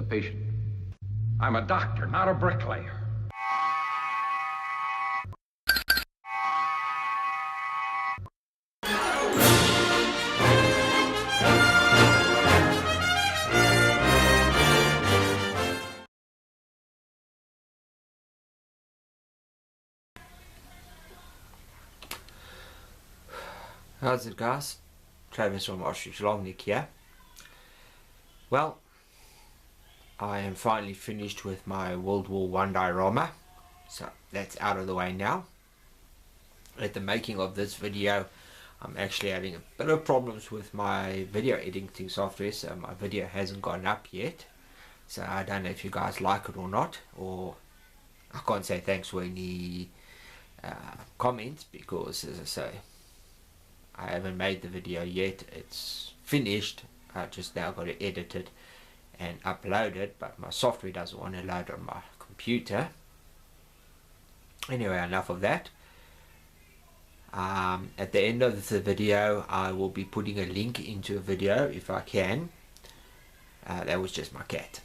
patient. I'm a doctor, not a bricklayer. How's it, guys? Travis from Ostrich Longneck here. Well, I am finally finished with my World War I diorama, so that's out of the way now. At the making of this video, I'm actually having a bit of problems with my video editing software, so my video hasn't gone up yet. So I don't know if you guys like it or not, or I can't say thanks for any comments, because as I say, I haven't made the video yet. It's finished. I just now got to edit it and upload it, but my software doesn't want to load on my computer. Anyway, enough of that. At the end of the video, I will be putting a link into a video if I can. That was just my cat.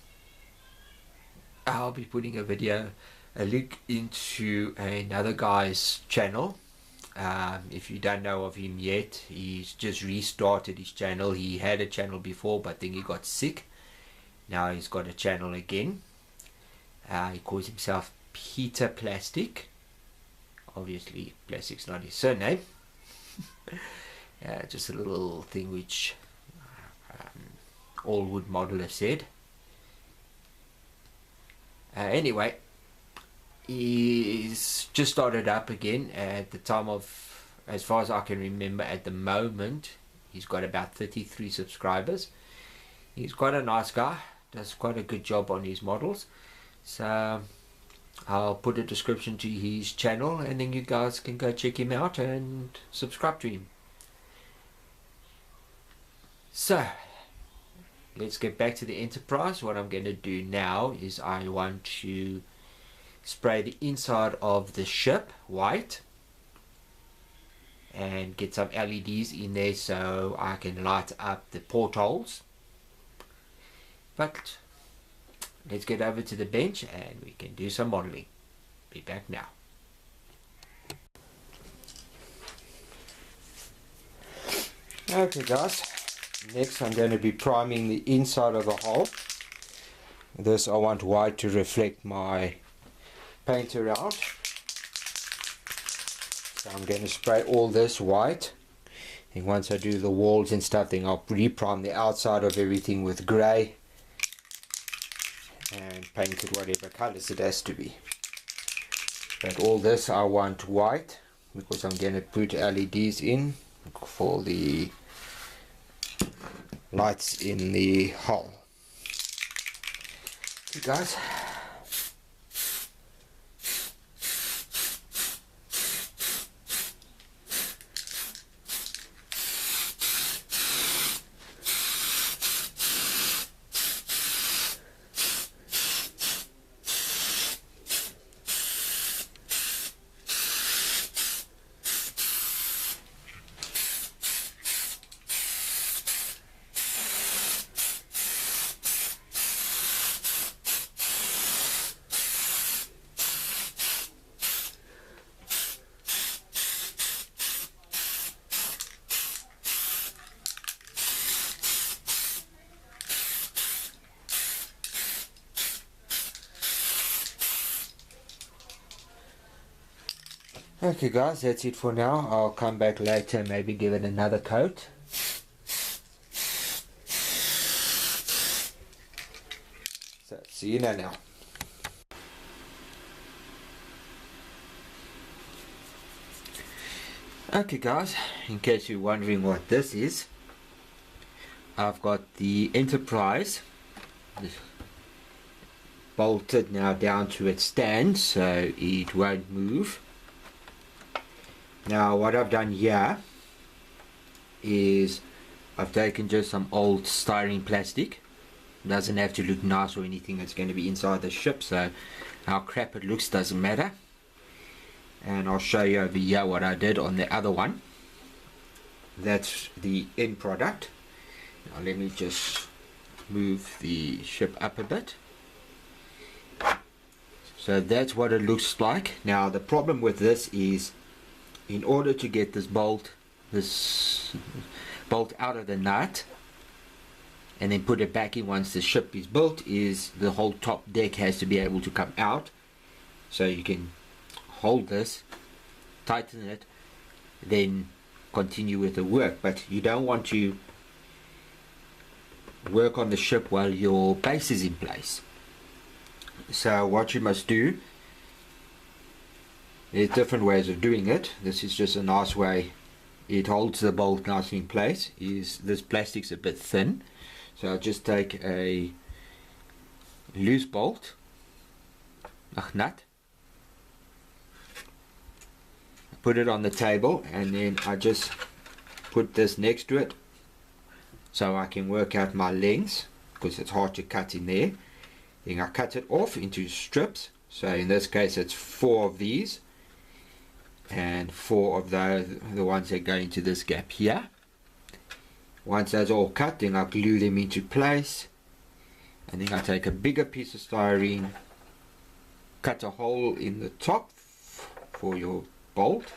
I'll be putting a link into another guy's channel. If you don't know of him yet, he's just restarted his channel. He had a channel before, but then he got sick. Now he's got a channel again. He calls himself Peter Plastic. Obviously Plastic's not his surname. Just a little thing which Allwood Modeler said. Anyway, he's just started up again. At the time of, as far as I can remember, at the moment he's got about 33 subscribers. He's quite a nice guy, does quite a good job on his models, so I'll put a description to his channel, and then you guys can go check him out and subscribe to him. So let's get back to the Enterprise. What I'm going to do now is I want to spray the inside of the ship white and get some LEDs in there so I can light up the portholes. But let's get over to the bench and we can do some modeling. Be back now. Okay guys, next I'm going to be priming the inside of the hull. This I want white to reflect my paint around, so I'm going to spray all this white, and once I do the walls and stuff, then I'll re-prime the outside of everything with grey and paint it whatever colors it has to be. But all this I want white because I'm going to put LEDs in for the lights in the hull. Okay guys, okay guys, that's it for now. I'll come back later and maybe give it another coat. So, see you now. Okay guys, in case you're wondering what this is, I've got the Enterprise bolted now down to its stand so it won't move. Now what I've done here is I've taken just some old styrene plastic. It doesn't have to look nice or anything, it's going to be inside the ship, so how crap it looks doesn't matter. And I'll show you over here what I did on the other one. That's the end product. Now let me just move the ship up a bit. So that's what it looks like. Now the problem with this is, in order to get this bolt out of the nut and then put it back in once the ship is built, is the whole top deck has to be able to come out. So you can hold this, tighten it, then continue with the work. But you don't want to work on the ship while your base is in place. So what you must do, there's different ways of doing it. This is just a nice way it holds the bolt nicely in place. Is this plastic's a bit thin, so I'll just take a loose bolt, nut, put it on the table, and then I just put this next to it so I can work out my lengths, because it's hard to cut in there. Then I cut it off into strips. So in this case it's 4 of these and 4 of those, the ones that go into this gap here. Once that's all cut, then I glue them into place, and then I take a bigger piece of styrene, cut a hole in the top for your bolt,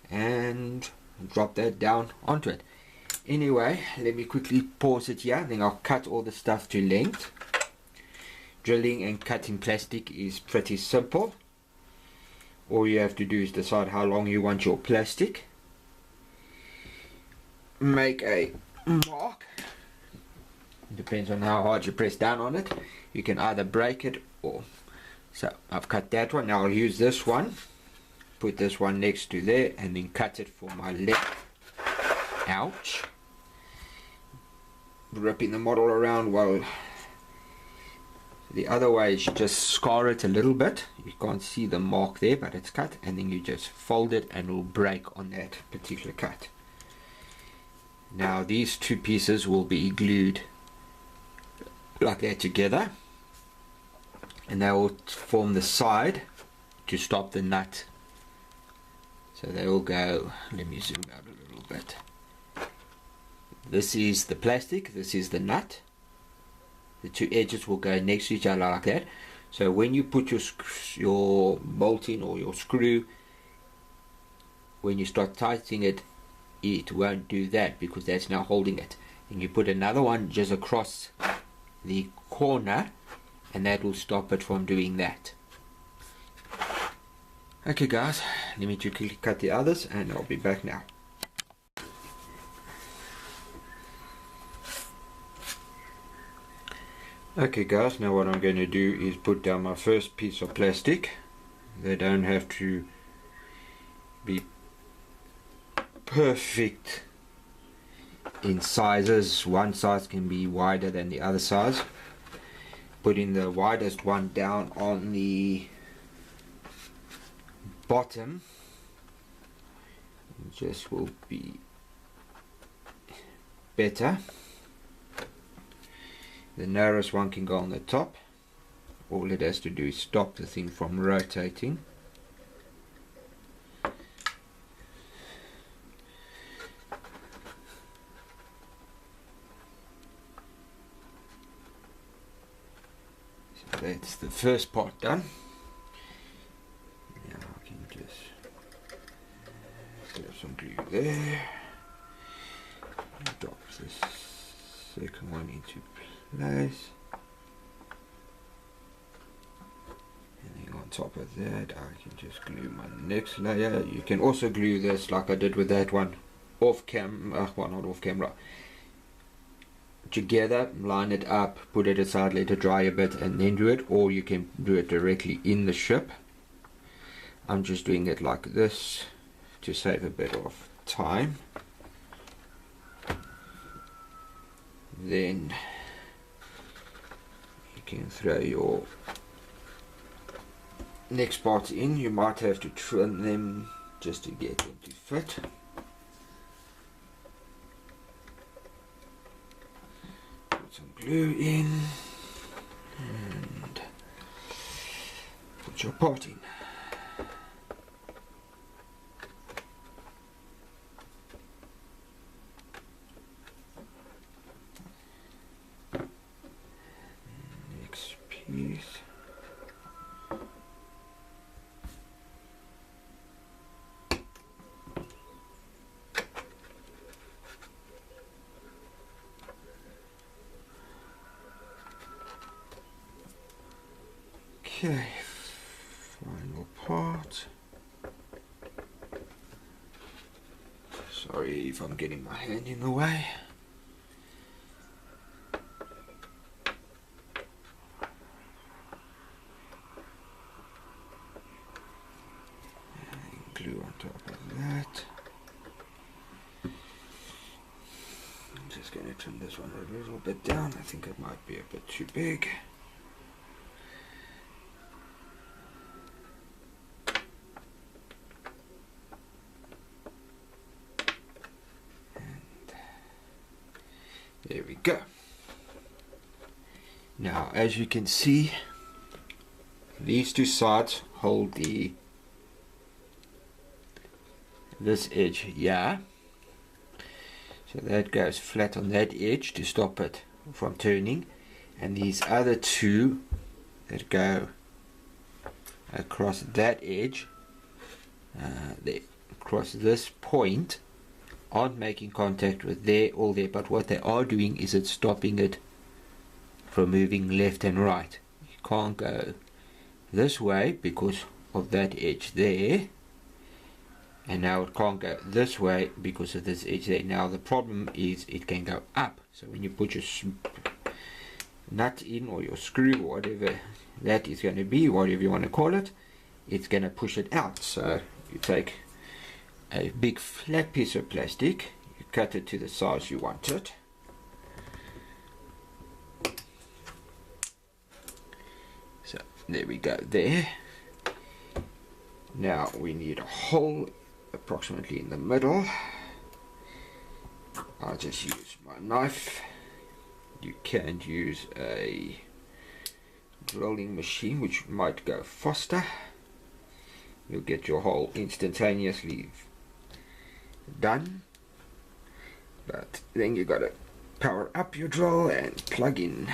and drop that down onto it. Anyway, let me quickly pause it here, then I'll cut all the stuff to length. Drilling and cutting plastic is pretty simple. All you have to do is decide how long you want your plastic. Make a mark. Depends on how hard you press down on it. You can either break it or... So I've cut that one. Now I'll use this one. Put this one next to there and then cut it for my length. Ouch. Ripping the model around while... The other way is you just scar it a little bit. You can't see the mark there, but it's cut, and then you just fold it and it will break on that particular cut. Now these 2 pieces will be glued like that together, and they will form the side to stop the nut. So they will go, let me zoom out a little bit. This is the plastic, this is the nut. The 2 edges will go next to each other like that. So when you put your bolt in, or your screw, when you start tightening it, it won't do that, because that's now holding it. And you put another one just across the corner, and that will stop it from doing that. Okay guys, let me quickly cut the others and I'll be back now. Okay guys, now what I'm going to do is put down my first piece of plastic. They don't have to be perfect in sizes. One size can be wider than the other size. Putting the widest one down on the bottom just will be better. The narrowest one can go on the top. All it has to do is stop the thing from rotating. So that's the first part done. Now I can just slap some glue there. Drop this second one into place, and then on top of that I can just glue my next layer. You can also glue this like I did with that one off camera, well not off camera, together, line it up, put it aside, let it dry a bit and then do it, or you can do it directly in the ship. I'm just doing it like this to save a bit of time. Then you can throw your next parts in. You might have to trim them just to get them to fit. Put some glue in and put your part in. Okay, final part. Sorry if I'm getting my hand in the way. And glue on top of that. I'm just going to trim this one a little bit down. I think it might be a bit too big. There we go. Now, as you can see, these two sides hold this edge here. So that goes flat on that edge to stop it from turning. And these other two that go across that edge, across this point, aren't making contact with there or there, but what they are doing is it's stopping it from moving left and right. You can't go this way because of that edge there, and now it can't go this way because of this edge there. Now the problem is it can go up, so when you put your nut in, or your screw, or whatever that is going to be, whatever you want to call it, it's going to push it out. So you take a big flat piece of plastic, you cut it to the size you want it, so there we go there. Now we need a hole approximately in the middle. I'll just use my knife. You can use a drilling machine which might go faster. You'll get your hole instantaneously done, but then you gotta power up your drill and plug in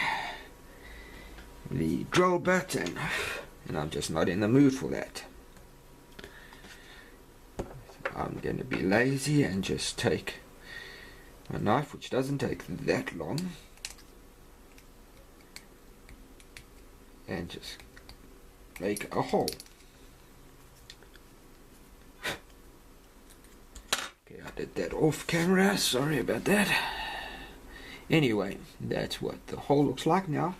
the drill bit, and I'm just not in the mood for that. I'm gonna be lazy and just take a knife, which doesn't take that long, and just make a hole. I did that off camera, sorry about that. Anyway, that's what the hole looks like now,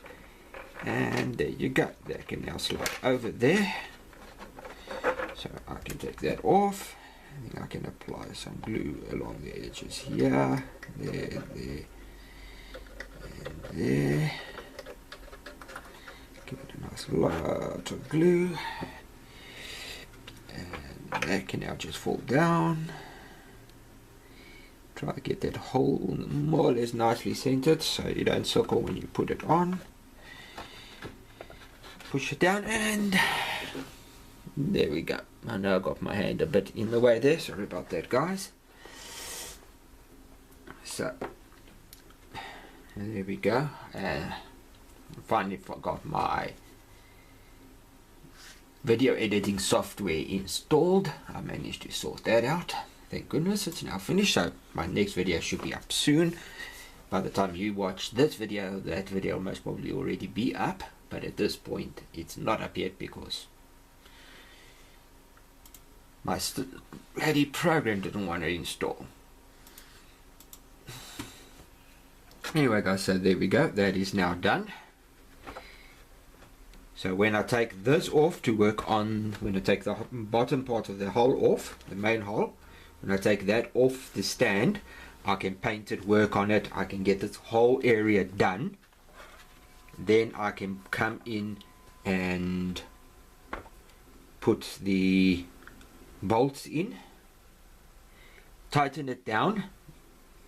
and there you go. That can now slide over there, so I can take that off. I think I can apply some glue along the edges here, there, and there. Give it a nice lot of glue, and that can now just fall down. Try to get that hole more or less nicely centered so you don't circle when you put it on. Push it down, and there we go. I know I got my hand a bit in the way there, sorry about that guys. So there we go. Finally got my video editing software installed. I managed to sort that out. Thank goodness it's now finished, so my next video should be up soon. By the time you watch this video, that video will most probably already be up, but at this point it's not up yet because my bloody program didn't want to install. Anyway guys, so there we go, that is now done. So when I take this off to work on, when I take the bottom part of the hole off, the main hole, when I take that off the stand, I can paint it, work on it, I can get this whole area done. Then I can come in and put the bolts in, tighten it down,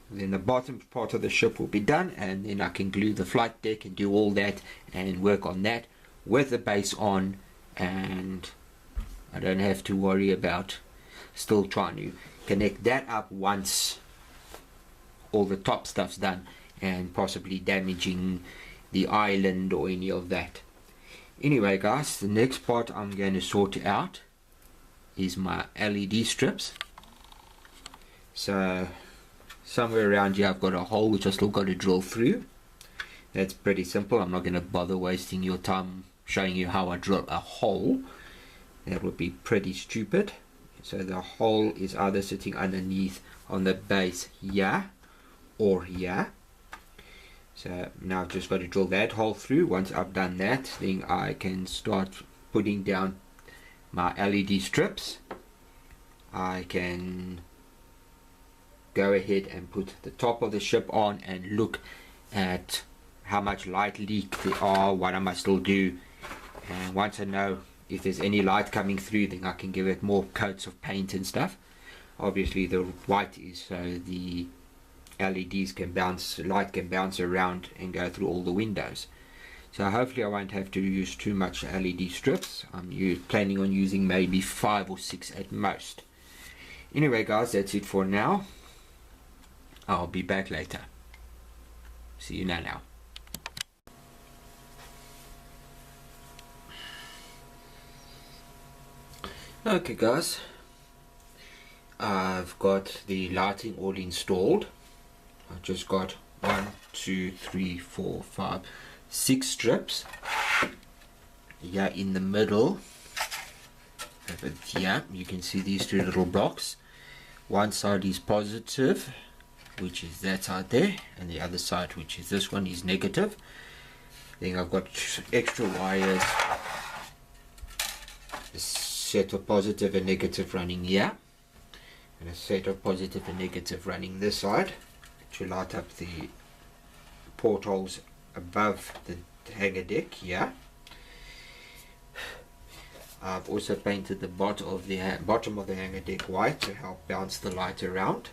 then the bottom part of the ship will be done, and then I can glue the flight deck and do all that and work on that with the base on, and I don't have to worry about still trying to connect that up once all the top stuff's done and possibly damaging the island or any of that. Anyway guys, the next part I'm going to sort out is my LED strips. So somewhere around here I've got a hole which I still got to drill through. That's pretty simple. I'm not going to bother wasting your time showing you how I drill a hole. That would be pretty stupid. So the hole is either sitting underneath on the base here or here. So now I've just got to drill that hole through. Once I've done that, then I can start putting down my LED strips. I can go ahead and put the top of the ship on and look at how much light leak there are, what I must still do, and once I know if there's any light coming through, then I can give it more coats of paint and stuff. Obviously the white is so the LEDs can bounce, light can bounce around and go through all the windows. So hopefully I won't have to use too much LED strips. I'm planning on using maybe 5 or 6 at most. Anyway guys, that's it for now. I'll be back later. See you now. Okay guys, I've got the lighting all installed. I've just got 1, 2, 3, 4, 5, 6 strips. Yeah, in the middle of it, yeah, you can see these 2 little blocks. One side is positive, which is that side there, and the other side, which is this one, is negative. Then I've got extra wires, a set of positive and negative running here, and a set of positive and negative running this side to light up the portholes above the hangar deck here. I've also painted the bottom of the hangar deck white to help bounce the light around.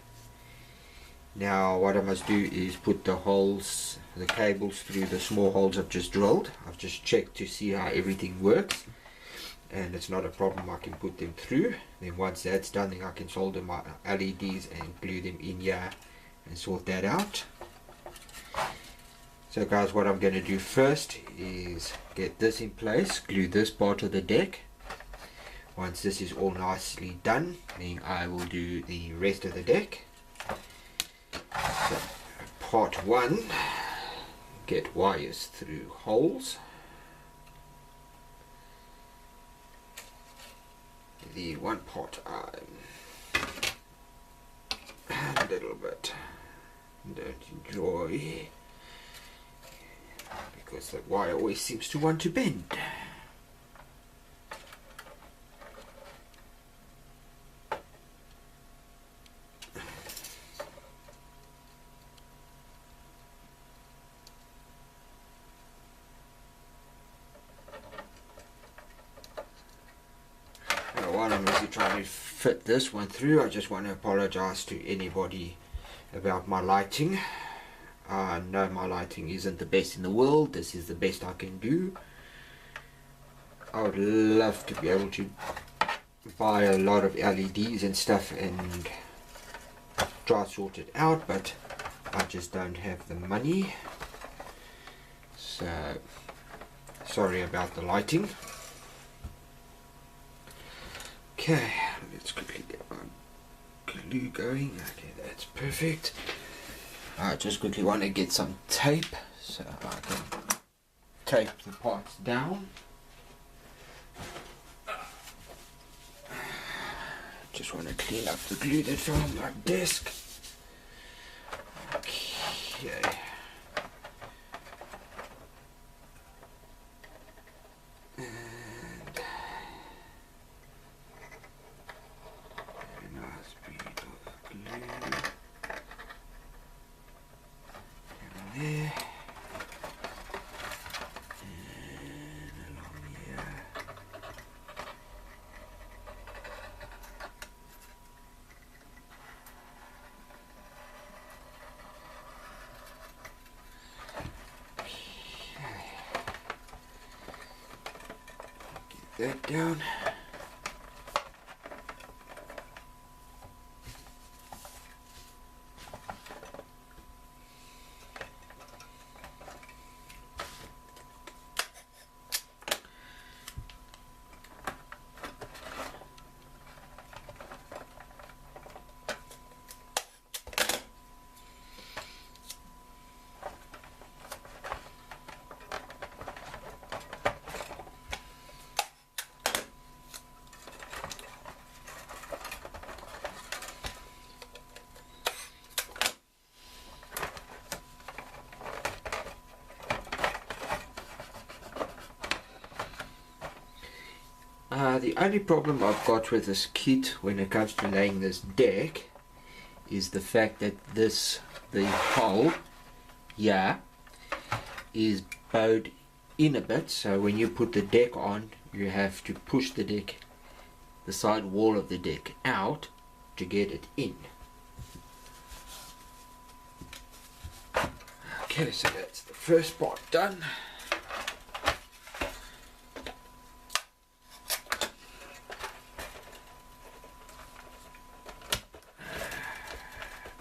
Now what I must do is put the holes, the cables through the small holes I've just drilled. I've just checked to see how everything works, and it's not a problem. I can put them through. Then once that's done, then I can solder my LEDs and glue them in here and sort that out. So guys, what I'm going to do first is get this in place, glue this part of the deck. Once this is all nicely done, then I will do the rest of the deck. So, part 1, get wires through holes. The one part a little bit don't enjoy, because the wire always seems to want to bend. While I'm busy trying to fit this one through, I just want to apologize to anybody about my lighting. I know my lighting isn't the best in the world. This is the best I can do. I would love to be able to buy a lot of LEDs and stuff and try to sort it out, but I just don't have the money. So sorry about the lighting. Okay, let's quickly get my glue going. Okay, that's perfect. I just quickly want to get some tape so I can tape the parts down. Just want to clean up the glue that's on my desk. Okay. That down. The only problem I've got with this kit when it comes to laying this deck is the fact that the hole here is bowed in a bit, so when you put the deck on you have to push the side wall of the deck out to get it in. Okay, so that's the first part done.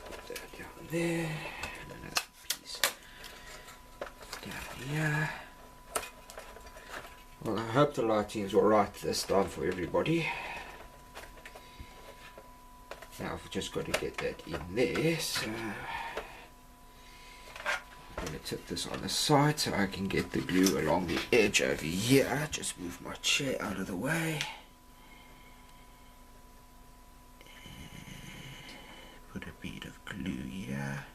Put that down there, and another piece down here. Well, I hope the lighting is alright this time for everybody. Now I've just got to get that in there, so I'm going to tip this on the side so I can get the glue along the edge over here. Just move my chair out of the way. Put a bead of glue here.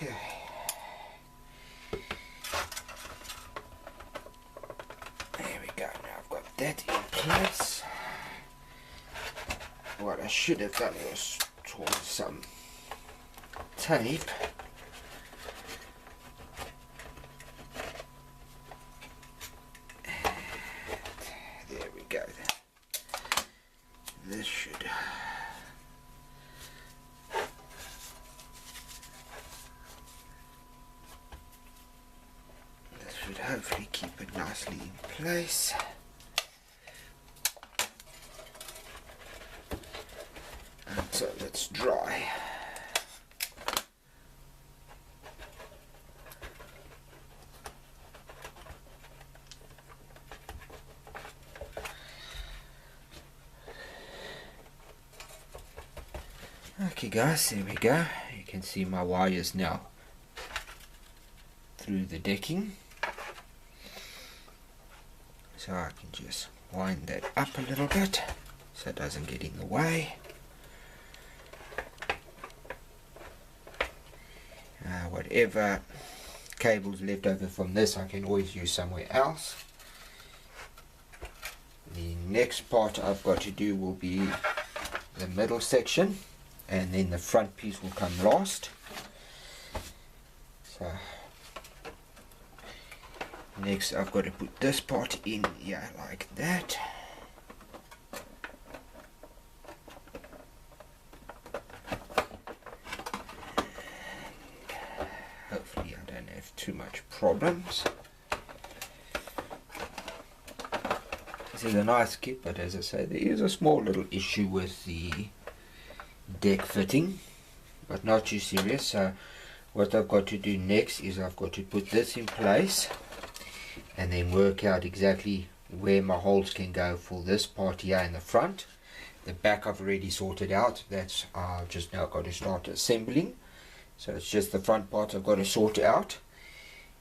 Okay. There we go. Now I've got that in place. What I should have done was torn some tape. And there we go. This should hopefully keep it nicely in place. And so let's dry. Okay guys, there we go. You can see my wires now through the decking. So I can just wind that up a little bit so it doesn't get in the way. Whatever cables left over from this I can always use somewhere else. The next part I've got to do will be the middle section, and then the front piece will come last. So next I've got to put this part in here like that. Hopefully I don't have too much problems. This is a nice kit, but as I say, there is a small little issue with the deck fitting, but not too serious. So what I've got to do next is I've got to put this in place and then work out exactly where my holes can go for this part here in the front. The back I've already sorted out. That's I've just now got to start assembling. So it's just the front part I've got to sort out,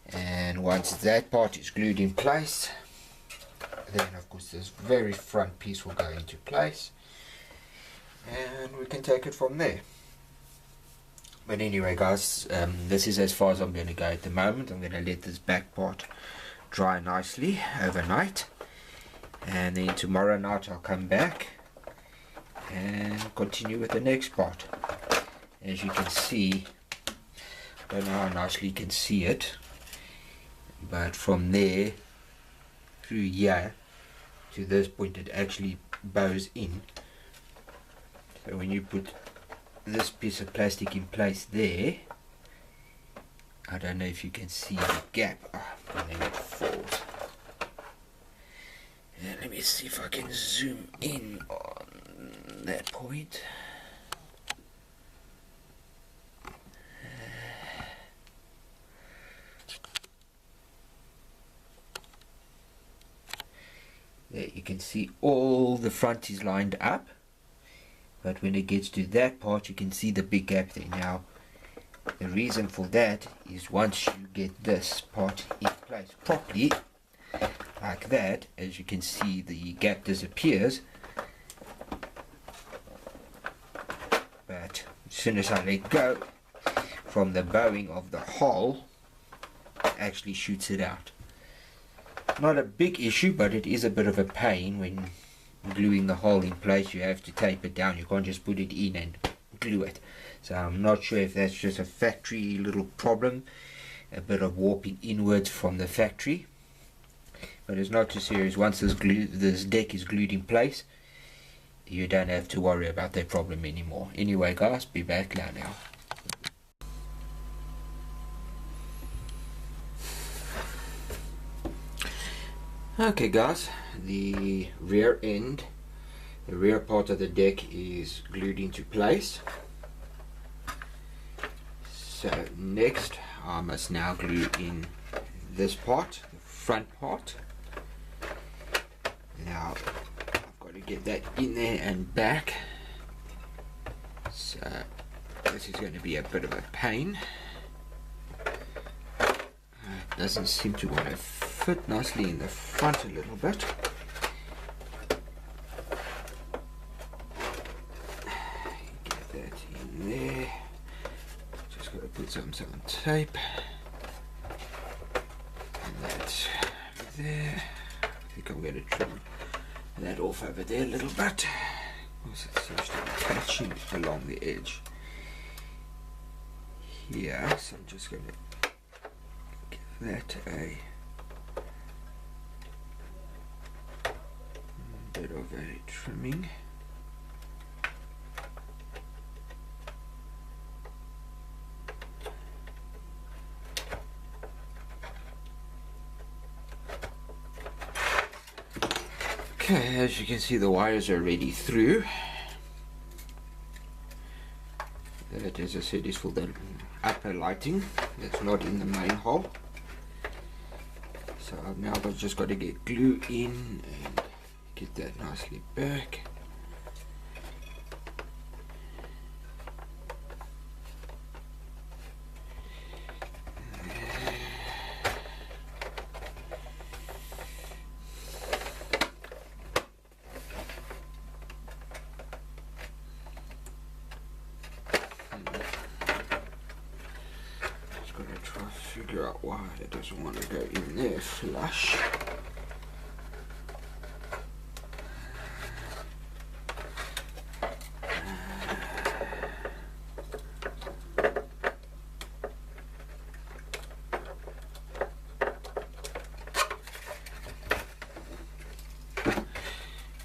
and once that part is glued in place, then of course this very front piece will go into place and we can take it from there. But anyway guys, this is as far as I'm going to go at the moment. I'm going to let this back part dry nicely overnight, and then tomorrow night I'll come back and continue with the next part. As you can see, I don't know how nicely you can see it, but from there through here to this point it actually bows in. So when you put this piece of plastic in place there, I don't know if you can see the gap, and then it falls. And let me see if I can zoom in on that point. There you can see all the front is lined up, but when it gets to that part you can see the big gap there. Now the reason for that is once you get this part in place properly, like that. As you can see, the gap disappears, but as soon as I let go from the bowing of the hole, it actually shoots it out. Not a big issue, but it is a bit of a pain when gluing the hole in place. You have to tape it down, you can't just put it in and glue it. So I'm not sure if that's just a factory little problem, a bit of warping inwards from the factory, but it's not too serious. Once this deck is glued in place, you don't have to worry about that problem anymore. Anyway guys, be back now. Okay guys, the rear end, the rear part of the deck is glued into place. So next I must now glue in this part, the front part. Now I've got to get that in there and back, so this is going to be a bit of a pain. It doesn't seem to want to fit nicely in the front a little bit. Get that in there. Just got to put some tape. And that's over there. I think I'm going to trim that off over there a little bit, because it seems to be catching along the edge here. So I'm just going to give that a bit of a trimming. Okay, as you can see, the wires are already through. That, as I said, is for the upper lighting. That's not in the main hole. So now I've just got to get glue in and get that nicely back. Figure out why it doesn't want to go in there flush.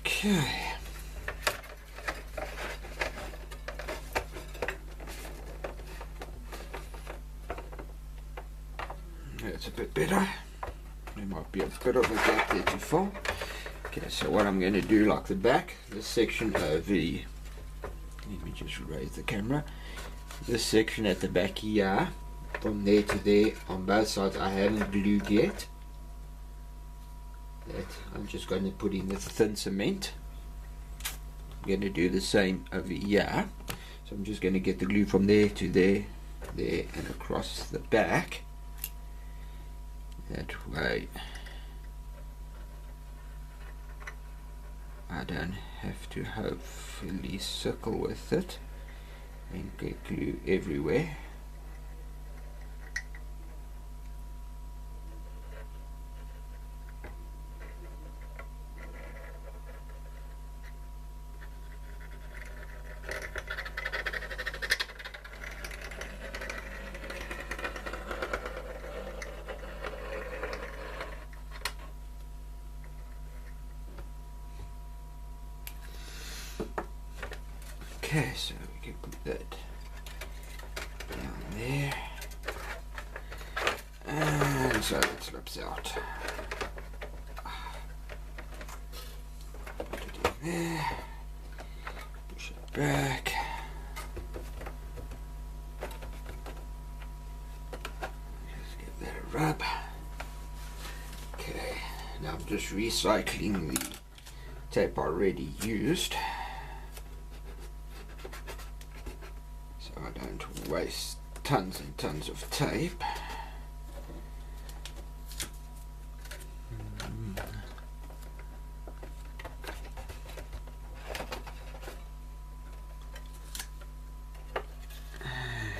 Okay. That's a bit better. There might be a bit of a gap there to fall. Okay, so what I'm going to do, like the back, this section of the, let me just raise the camera, this section at the back here, from there to there, on both sides, I haven't glued yet. That I'm just going to put in the thin cement. I'm going to do the same over here. So I'm just going to get the glue from there to there, there, and across the back. That way I don't have to hopefully circle with it and get glue everywhere. Okay, so we can put that down there, and so it slips out. Put it in there, push it back. Just give that a rub. Okay, now I'm just recycling the tape I already used, I don't waste tons and tons of tape.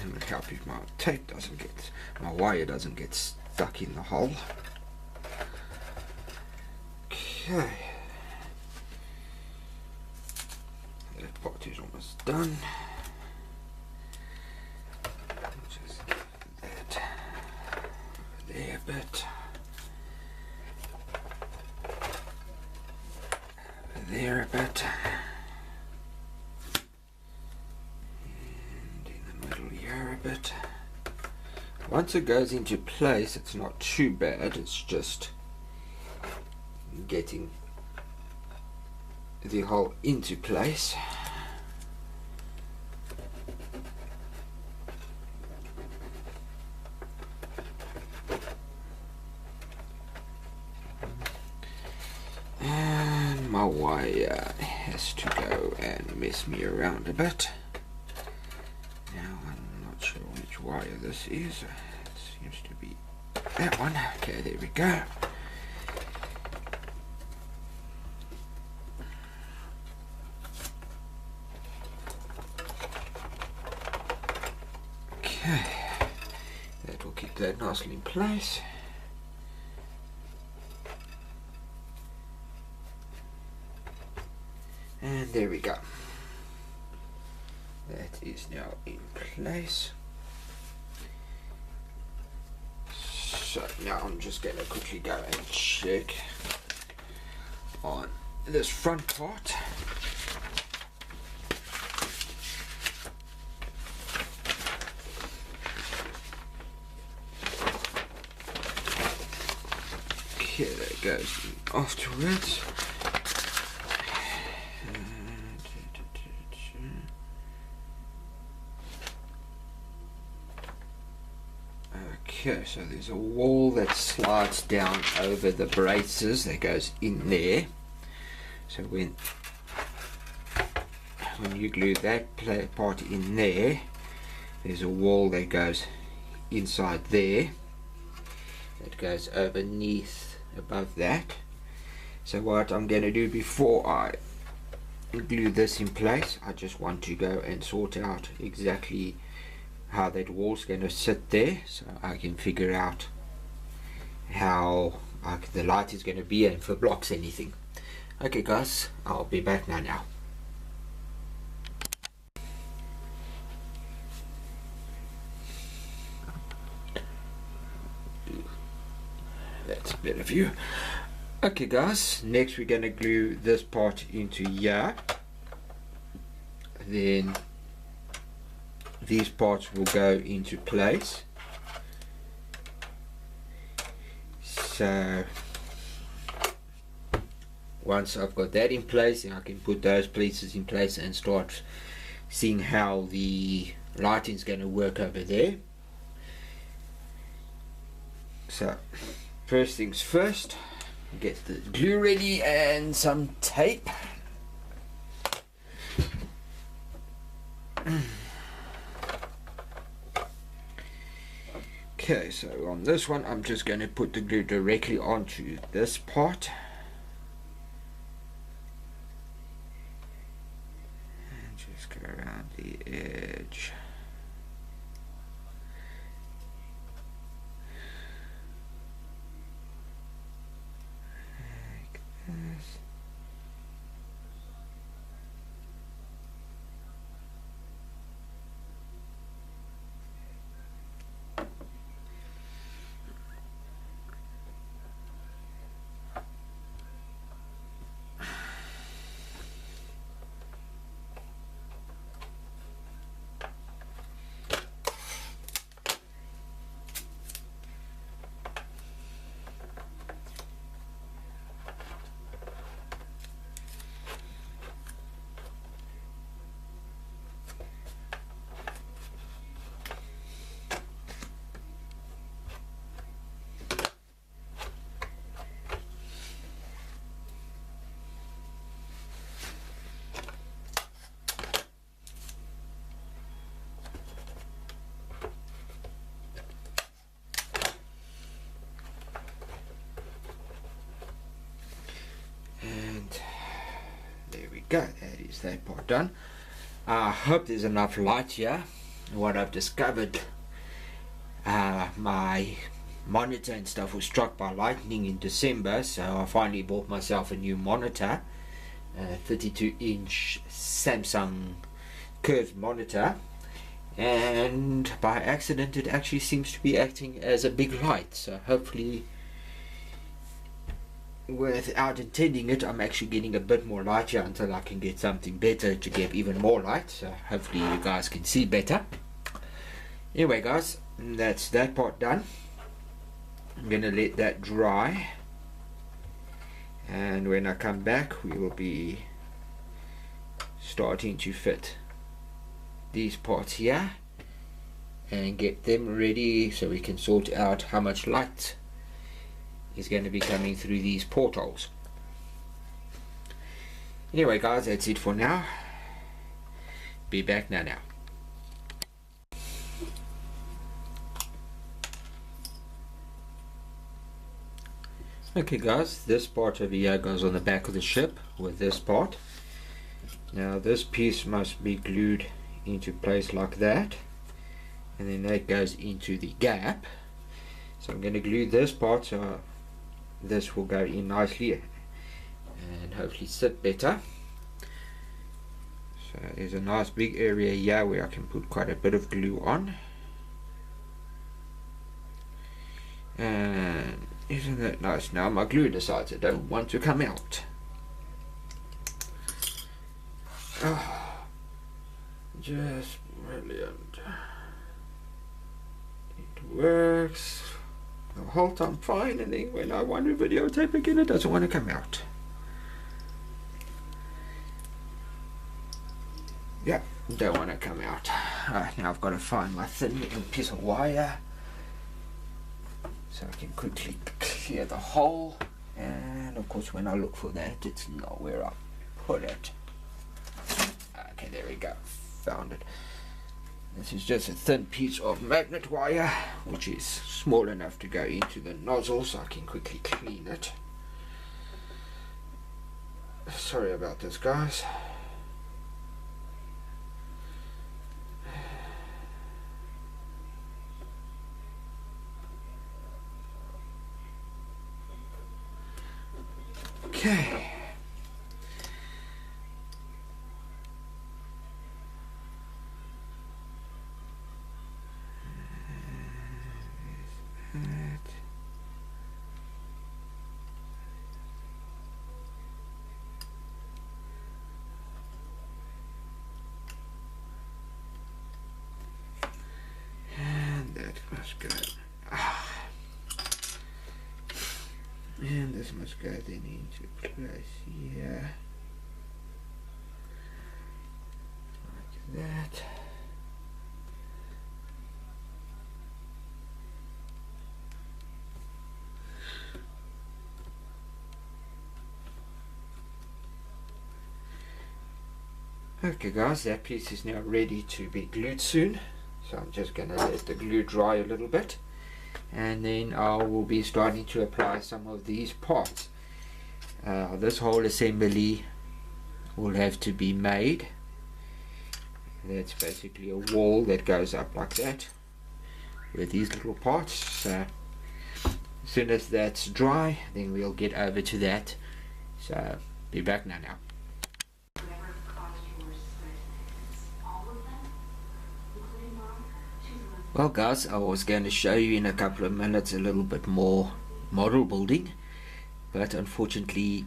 it would help if my tape doesn't get, my wire doesn't get stuck in the hole. Okay, that part is almost done. Just get that over there a bit, over there a bit, and in the middle here a bit. Once it goes into place, it's not too bad, it's just getting the hole into place. And my wire has to go and mess me around a bit. Now I'm not sure which wire this is. It seems to be that one. Okay, there we go. Okay, that will keep that nicely in place. And there we go. That is now in place. So now I'm just going to quickly go and check on this front part. Okay, that goes in afterwards. Okay, so there's a wall that slides down over the braces that goes in there. So when you glue that part in there, there's a wall that goes inside there that goes underneath above that. So what I'm going to do before I glue this in place, I just want to go and sort out exactly how that wall's going to sit there, so I can figure out how the light is going to be and if it blocks anything. Okay guys, I'll be back now. That's a better view. Okay guys, next we're going to glue this part into here. Then these parts will go into place. So once I've got that in place, then I can put those pieces in place and start seeing how the lighting is going to work over there. So first things first, get the glue ready and some tape. Okay, so on this one I'm just going to put the glue directly onto this part. And just go around the edge. Like this. There we go, that is that part done. I hope there's enough light here what I've discovered, my monitor and stuff was struck by lightning in December, so I finally bought myself a new monitor, a 32-inch Samsung curved monitor, and by accident it actually seems to be acting as a big light, so hopefully without intending it I'm actually getting a bit more light here until I can get something better to get even more light, so hopefully you guys can see better. Anyway guys, that's that part done. I'm gonna let that dry, and when I come back we will be starting to fit these parts here and get them ready so we can sort out how much light is going to be coming through these portholes. Anyway guys, that's it for now. Be back now. Okay guys, this part over here goes on the back of the ship with this part. Now this piece must be glued into place like that, and then that goes into the gap. So I'm going to glue this part so this will go in nicely and hopefully sit better. So there's a nice big area here where I can put quite a bit of glue on, and isn't that nice? Now my glue decides it don't want to come out. Oh, just brilliant. It works the whole time fine, and then when I want to videotape again it doesn't want to come out. Yeah, don't want to come out. Alright, now I've got to find my thin little piece of wire so I can quickly clear the hole, and of course when I look for that it's not where I put it. Okay, there we go, found it. This is just a thin piece of magnet wire which is small enough to go into the nozzle, so I can quickly clean it. Sorry about this guys. Okay. And that must go. And this must go then into place here, like that. Okay guys, that piece is now ready to be glued soon, so I'm just going to let the glue dry a little bit, and then I will be starting to apply some of these parts. This whole assembly will have to be made. That's basically a wall that goes up like that with these little parts. So as soon as that's dry, then we'll get over to that. So be back now. Well guys, I was going to show you in a couple of minutes a little bit more model building, but unfortunately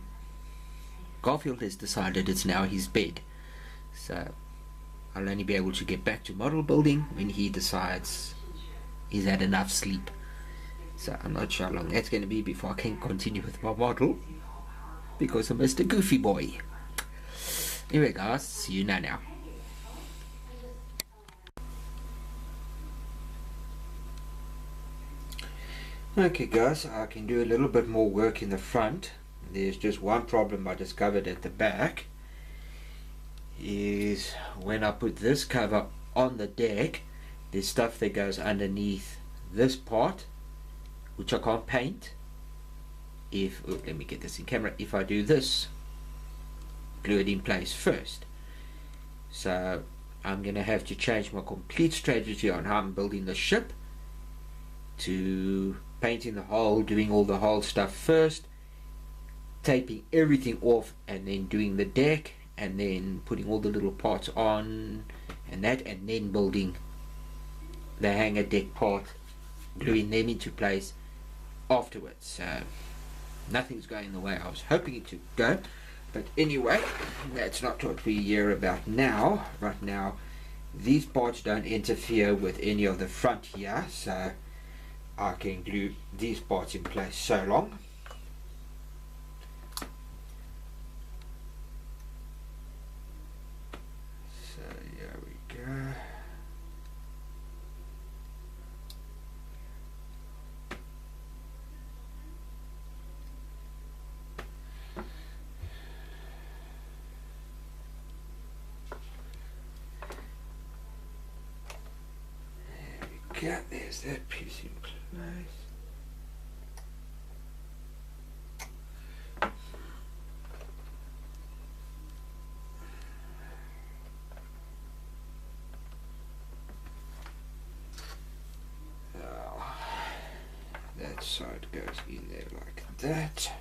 Garfield has decided it's now his bed, so I'll only be able to get back to model building when he decides he's had enough sleep. So I'm not sure how long that's going to be before I can continue with my model, because I'm Mr. Goofy Boy. Anyway guys, see you now. Okay guys, I can do a little bit more work in the front. There's just one problem I discovered at the back, is when I put this cover on the deck, there's stuff that goes underneath this part which I can't paint. Let me get this in camera, if I do this, glue it in place first. So I'm going to have to change my complete strategy on how I'm building the ship, to painting the hull, doing all the hull stuff first, taping everything off, and then doing the deck, and then putting all the little parts on and that, and then building the hangar deck part, gluing them into place afterwards. So nothing's going the way I was hoping it to go. But anyway, that's not what we're here about now. Right now, these parts don't interfere with any of the front here, so I can glue these parts in place so long. So here we go. There's that piece in place. Now, that side goes in there like that.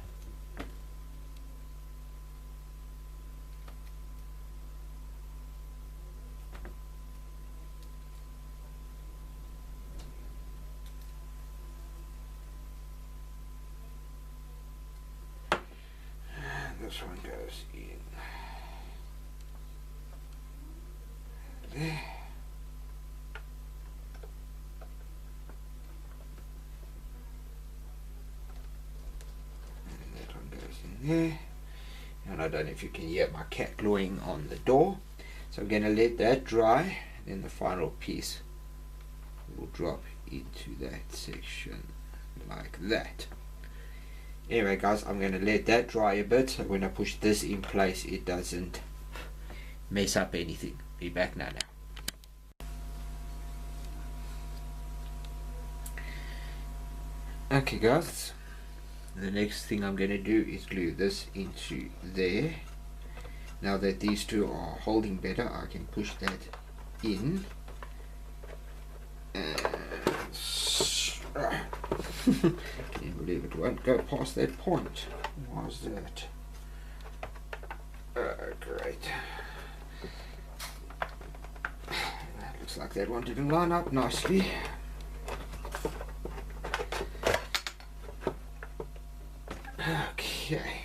This one goes in there. And that one goes in there. And I don't know if you can hear my cat glowing on the door. So I'm going to let that dry. Then the final piece will drop into that section like that. Anyway guys, I'm going to let that dry a bit, so when I push this in place it doesn't mess up anything. Be back now. Okay guys, the next thing I'm going to do is glue this into there. Now that these two are holding better, I can push that in. Can you believe it won't go past that point? Why is that? Great. Looks like that one didn't line up nicely. Okay.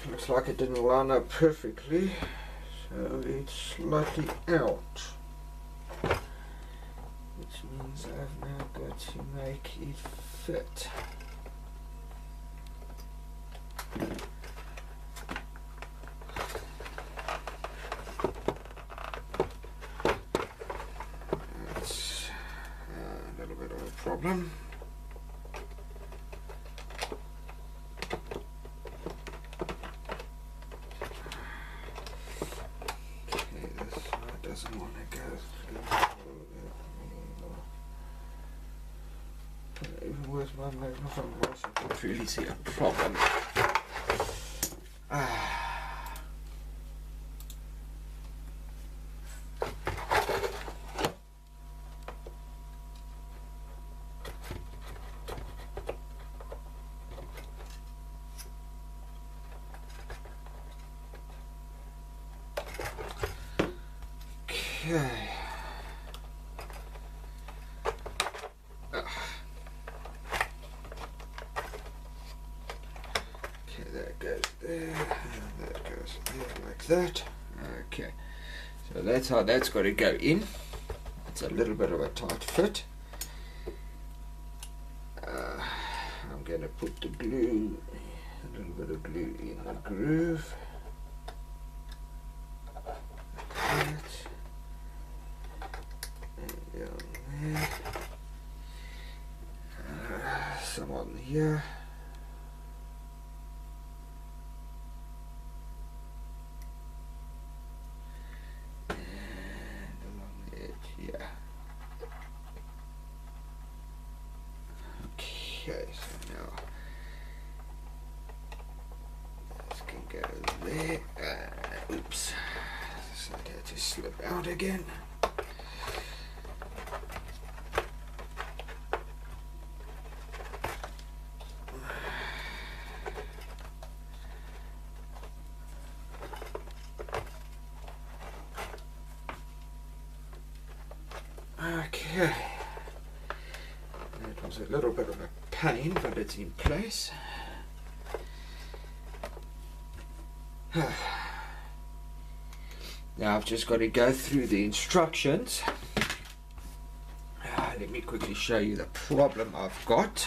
Looks like it didn't line up perfectly, so it's slightly out. Which means I've now got to make it fit. That's a little bit of a problem. Okay, this one doesn't want to go through. Even with my magnifying glass, I can't really see a problem. Okay. That goes there, and that goes there like that. Okay, so that's how that's got to go in. It's a little bit of a tight fit. I'm going to put the glue, a little bit of glue in the groove. Like that. And down there. Some on here. Okay, so now this can go there. Oops. again. Okay, that was a little bit of a pain, but it's in place. Now I've just got to go through the instructions. Let me quickly show you the problem I've got.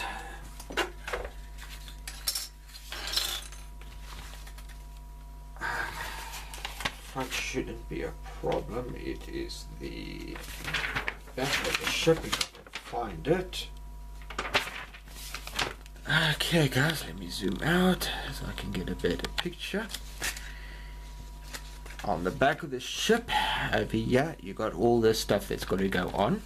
Front shouldn't be a problem. It is the back of the ship. If I can find it. Okay guys, let me zoom out so I can get a better picture. On the back of the ship over here you got all this stuff that's got to go on,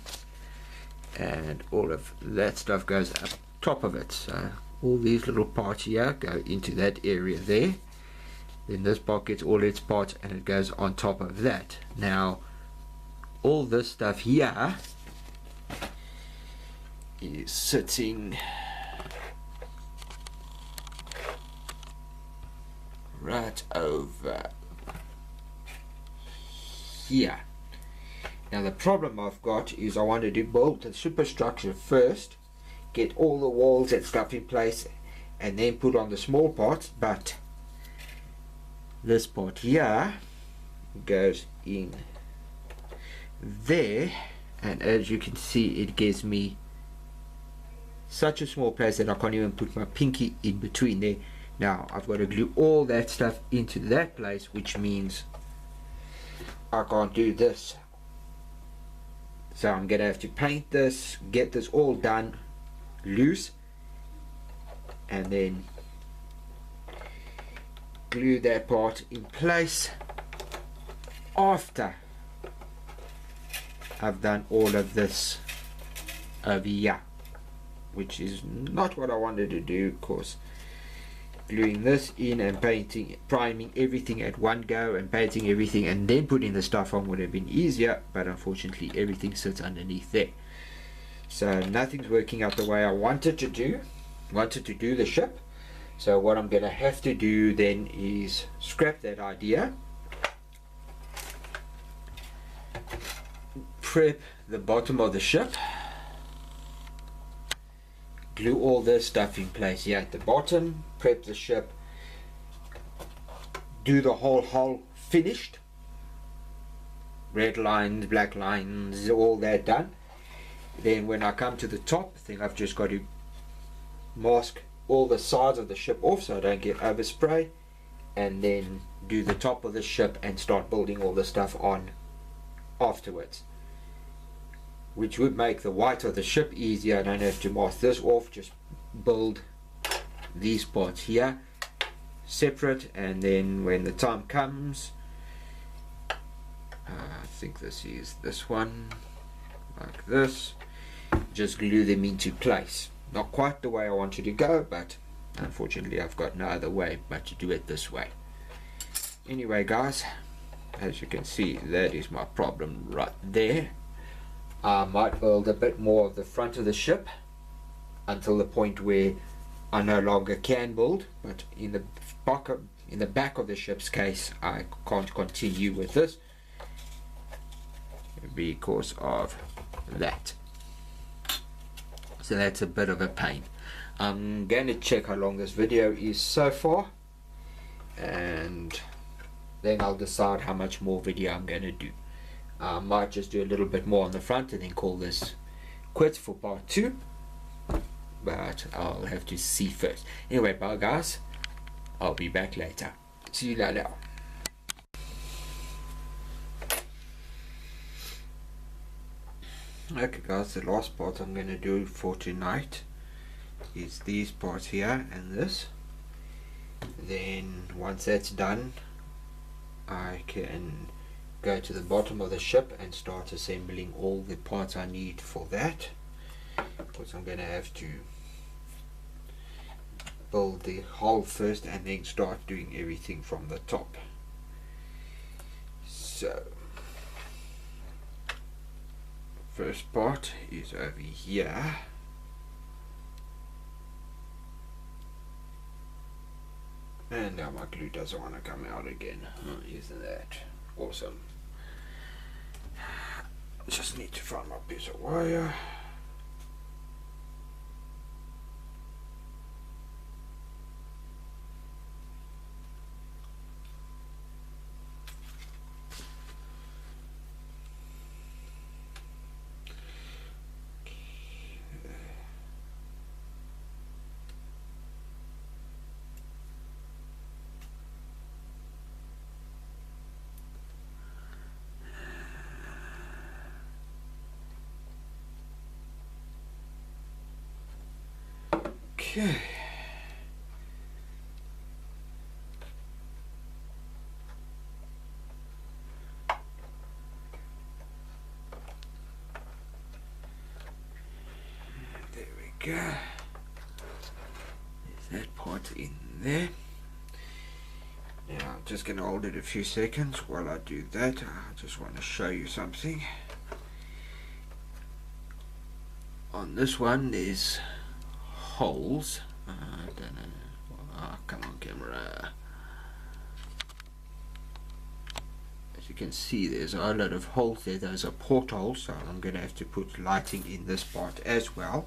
and all of that stuff goes up top of it. So all these little parts here go into that area there, then this part gets all its parts and it goes on top of that. Now all this stuff here is sitting right over here. Now the problem I've got is I wanted to build the superstructure first, get all the walls and stuff in place, and then put on the small parts, but this part here goes in there, and as you can see it gives me such a small place that I can't even put my pinky in between there. Now I've got to glue all that stuff into that place, which means I can't do this. So I'm gonna have to paint this, get this all done loose, and then glue that part in place after I've done all of this over here, which is not what I wanted to do, of course. Gluing this in and painting, priming everything at one go and painting everything and then putting the stuff on would have been easier, but unfortunately everything sits underneath there. So nothing's working out the way I wanted to do the ship. So what I'm going to have to do then is scrap that idea, prep the bottom of the ship, glue all this stuff in place here at the bottom, prep the ship, do the whole hull finished, red lines, black lines, all that done. Then when I come to the top, I think I've just got to mask all the sides of the ship off so I don't get overspray, and then do the top of the ship and start building all the stuff on afterwards, which would make the white of the ship easier. I don't have to mask this off, just build these parts here separate, and then when the time comes, I think this is this one, like this, just glue them into place. Not quite the way I wanted to go, but unfortunately I've got no other way but to do it this way. Anyway guys, as you can see, that is my problem right there. I might build a bit more of the front of the ship until the point where I no longer can build, but in the back of the ship's case I can't continue with this because of that. So that's a bit of a pain. I'm going to check how long this video is so far, and then I'll decide how much more video I'm going to do. I might just do a little bit more on the front and then call this quits for part 2, but I'll have to see first. Anyway, bye guys, I'll be back later. See you later. Okay guys, the last part I'm going to do for tonight is these parts here and this. Then once that's done, I can go to the bottom of the ship and start assembling all the parts I need for that, because I'm going to have to build the hull first and then start doing everything from the top. So first part is over here. And now my glue doesn't want to come out again. Oh, isn't that awesome? Just need to find my piece of wire. Okay. There we go. There's that part in there. Now I'm just going to hold it a few seconds while I do that. I just want to show you something. On this one there's holes. I don't know. Oh, come on, camera. As you can see, there's a lot of holes there. Those are portholes, so I'm going to have to put lighting in this part as well,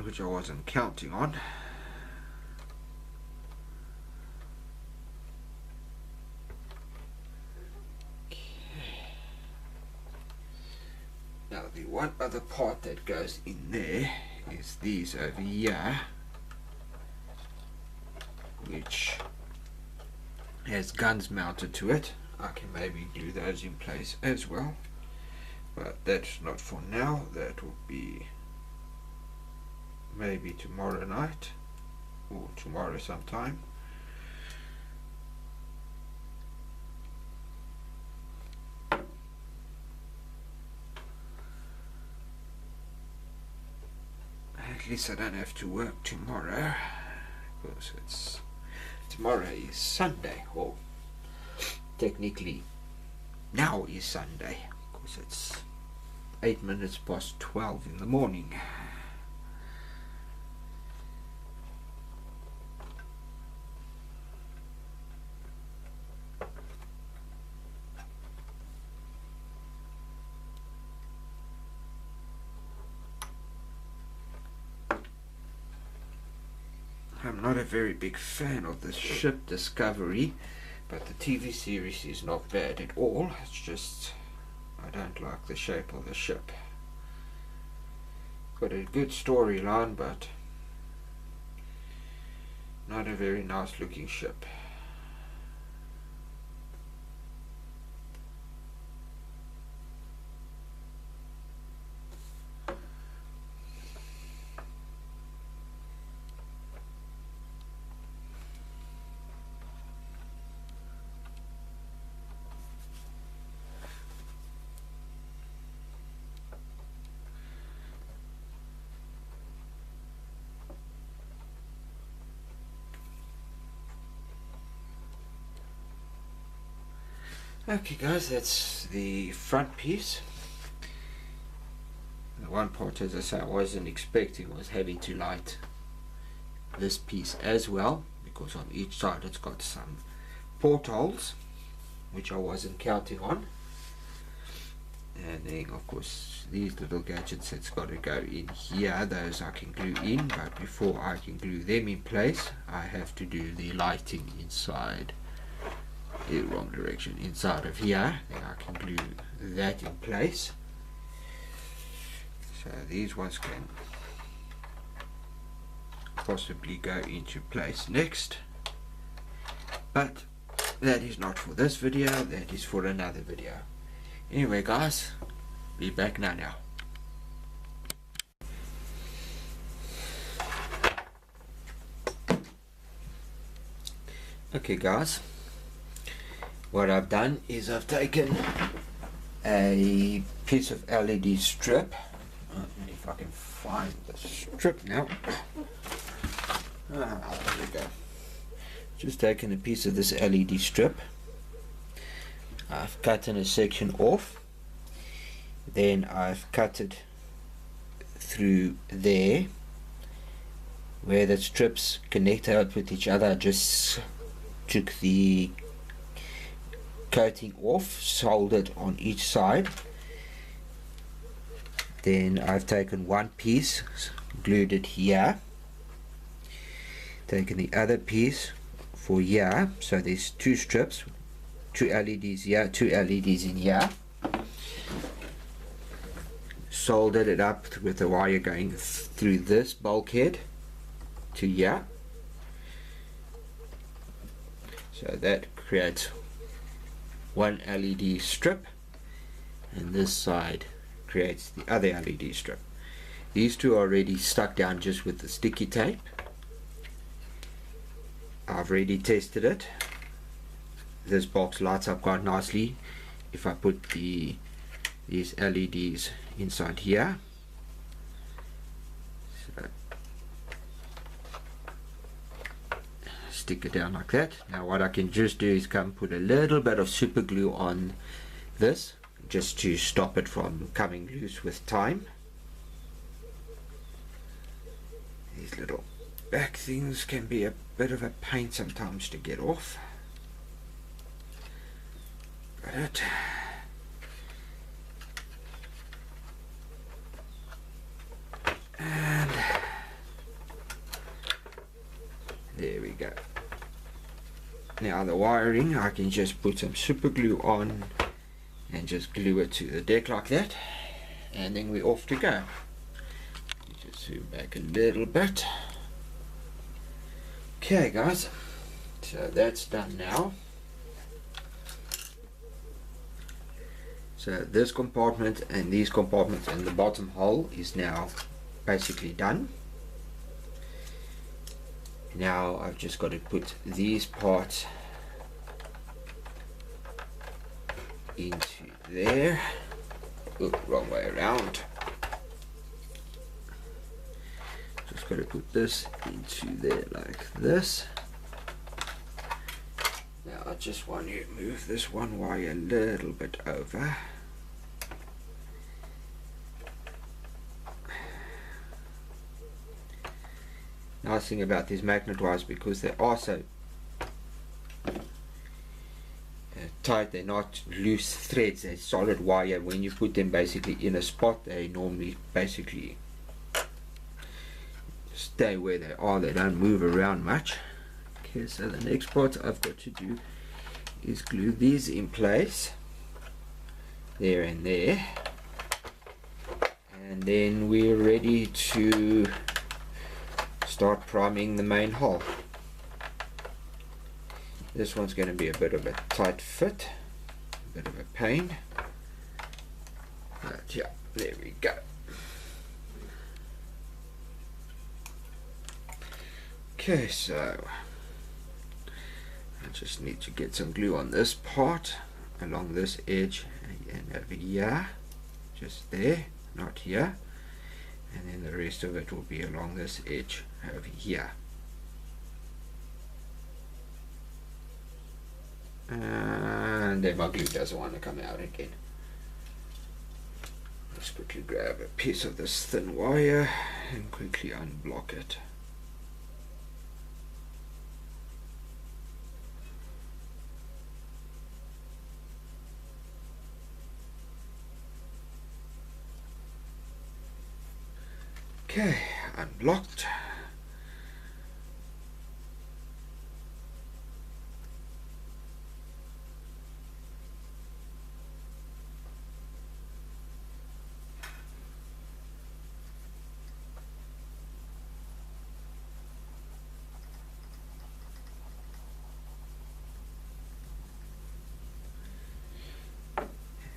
which I wasn't counting on. Now the one other part that goes in there is these over here, which has guns mounted to it. I can maybe glue those in place as well, but that's not for now. That will be maybe tomorrow night or tomorrow sometime. At least I don't have to work tomorrow, because tomorrow is Sunday, or technically now is Sunday, because it's 8 minutes past 12 in the morning. I'm not a very big fan of the ship Discovery, but the TV series is not bad at all. It's just I don't like the shape of the ship. Got a good storyline, but not a very nice looking ship. Okay guys, that's the front piece. The one part, as I say, I wasn't expecting was having to light this piece as well, because on each side it's got some portholes, which I wasn't counting on. And then of course these little gadgets that's got to go in here, those I can glue in, but before I can glue them in place I have to do the lighting inside. The wrong direction, inside of here, then I can glue that in place. So these ones can possibly go into place next, but that is not for this video, that is for another video. Anyway guys, be back now. Okay guys, what I've done is I've taken a piece of LED strip. If I can find the strip now. There we go. Just taken a piece of this LED strip. I've cut a section off, then I've cut it through there where the strips connect out with each other. I just took the coating off, soldered on each side. Then I've taken one piece, glued it here, taken the other piece for here, so there's two strips, two LEDs here, two LEDs in here, soldered it up with the wire going through this bulkhead to here, so that creates one LED strip, and this side creates the other LED strip. These two are already stuck down just with the sticky tape. I've already tested it. This box lights up quite nicely if I put these LEDs inside here. So stick it down like that. Now what I can just do is come put a little bit of super glue on this just to stop it from coming loose with time. These little back things can be a bit of a pain sometimes to get off. Got it. And there we go. Now the wiring, I can just put some super glue on and just glue it to the deck like that, and then we're off to go. Just zoom back a little bit. Okay guys, so that's done now. So this compartment and these compartments and the bottom hole is now basically done. Now I've just got to put these parts into there. Oops, wrong way around. Just got to put this into there like this. Now I just want to move this one wire a little bit over. Nice thing about these magnet wires, because they are so tight, they're not loose threads, they're solid wire. When you put them basically in a spot, they normally basically stay where they are, they don't move around much. Okay, so the next part I've got to do is glue these in place, there and there, and then we're ready to start priming the main hull. This one's going to be a bit of a tight fit, a bit of a pain, but yeah, there we go. Okay, so I just need to get some glue on this part, along this edge and over here, just there, not here, and then the rest of it will be along this edge over here. And then my glue doesn't want to come out again. Let's quickly grab a piece of this thin wire and quickly unblock it. Okay, unblocked.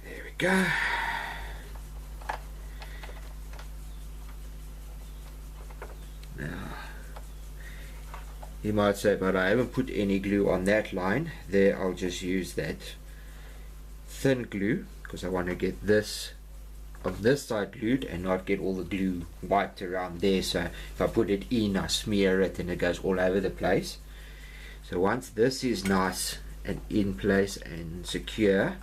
There we go. You might say, but I haven't put any glue on that line. There, I'll just use that thin glue because I want to get this on this side glued and not get all the glue wiped around there. So if I put it in, I smear it and it goes all over the place. So once this is nice and in place and secure.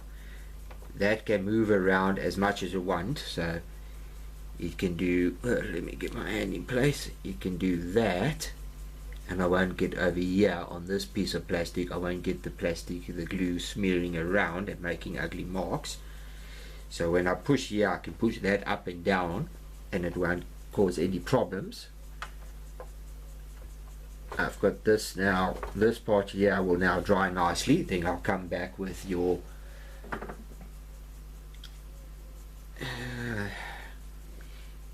That can move around as much as you want, so you can do, let me get my hand in place, you can do that, and I won't get over here on this piece of plastic, I won't get the glue smearing around and making ugly marks. So when I push here, I can push that up and down and it won't cause any problems. I've got this now, this part here will now dry nicely, then I'll come back with your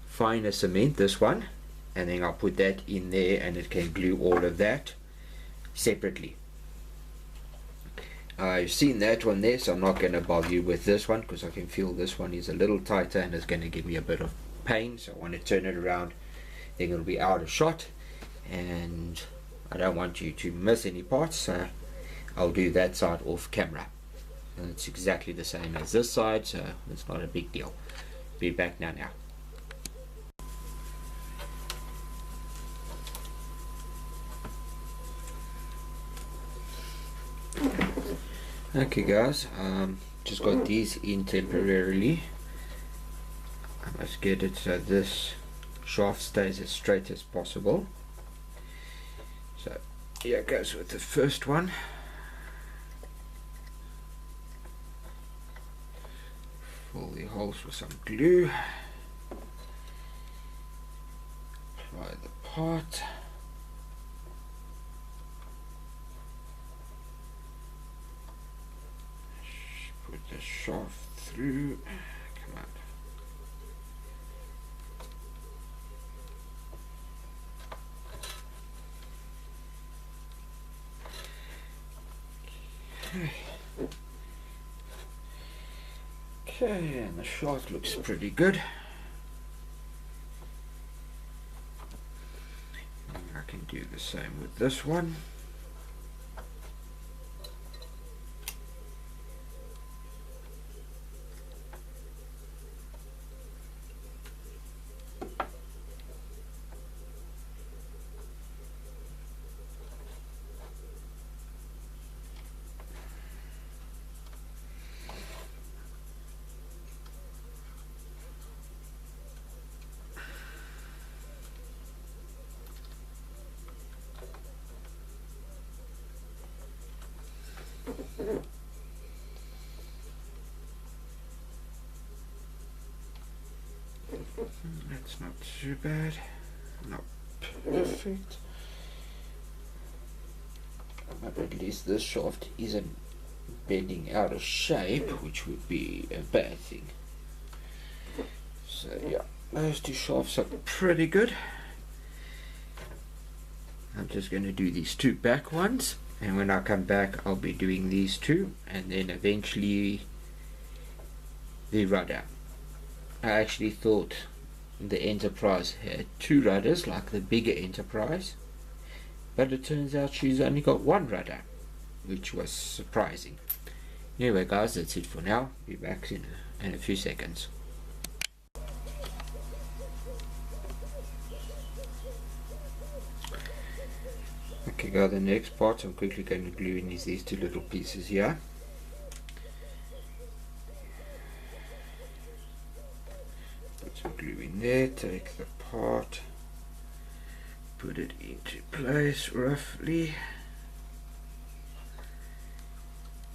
finer cement, this one, and then I'll put that in there and it can glue all of that separately. I've seen that one there, so I'm not going to bother you with this one because I can feel this one is a little tighter and it's going to give me a bit of pain, so I want to turn it around, then it'll be out of shot and I don't want you to miss any parts, so I'll do that side off camera. And it's exactly the same as this side, so it's not a big deal. Be back now. Okay guys, just got these in temporarily. I must get it so this shaft stays as straight as possible. So here goes with the first one. Fill the holes with some glue. Apply the part. Put the shaft through. Come on. Okay, and the shaft looks pretty good. And I can do the same with this one. That's not too bad, not perfect, but at least this shaft isn't bending out of shape, which would be a bad thing. So yeah, those two shafts are pretty good. I'm just going to do these two back ones, and when I come back I'll be doing these two, and then eventually the rudder. I actually thought the Enterprise had two rudders like the bigger Enterprise, but it turns out she's only got one rudder, which was surprising. Anyway guys, that's it for now. Be back in a few seconds. Okay guys, the next part I'm quickly going to glue in is these two little pieces here. Put some glue in there, take the part, put it into place roughly,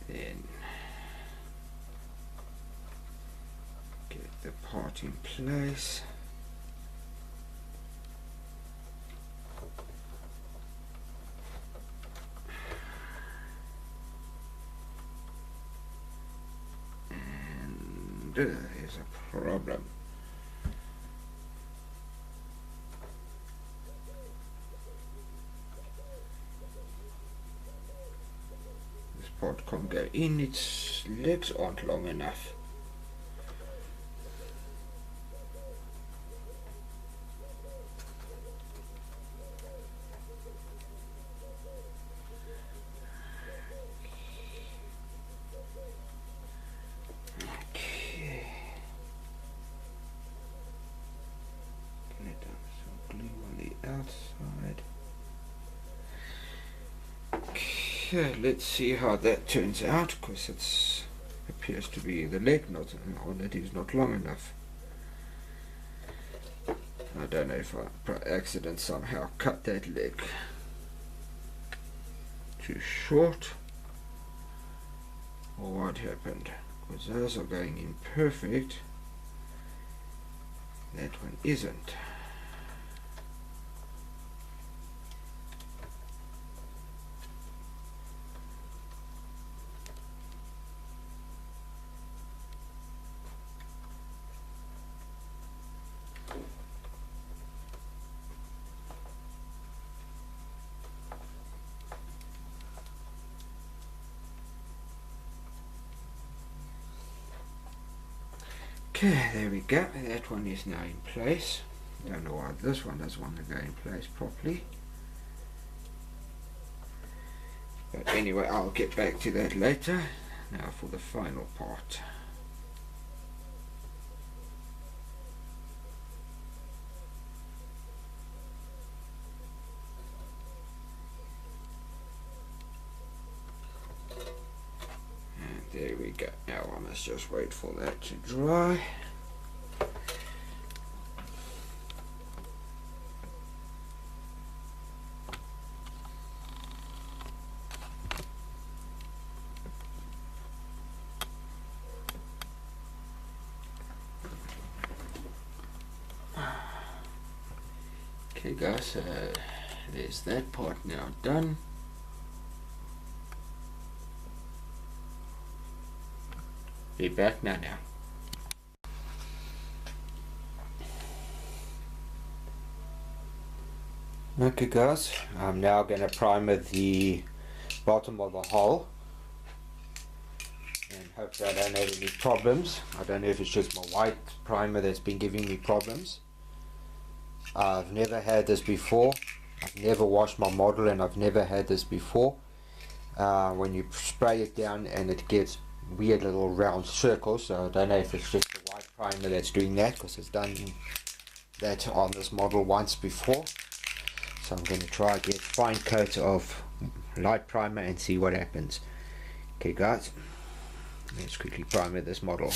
then get the part in place. And there's a problem. This part can't go in, its legs aren't long enough. Outside. Okay. Okay, let's see how that turns out, because it appears to be the leg knot on it is not long enough. I don't know if I by accident somehow cut that leg too short or what happened, because those are going in perfect. That one isn't. Okay, there we go. That one is now in place. Don't know why this one doesn't want to go in place properly. But anyway, I'll get back to that later. Now for the final part. There we go. Now I must just wait for that to dry. Okay guys, there's that part now done. Be back now. Okay guys, I'm now going to primer the bottom of the hull and hopefully I don't have any problems. I don't know if it's just my white primer that's been giving me problems. I've never had this before. I've never washed my model and I've never had this before. When you spray it down and it gets weird little round circles, so I don't know if it's just the white primer that's doing that, because it's done that on this model once before. So I'm going to try to get a fine coat of light primer and see what happens. Okay guys, let's quickly primer this model.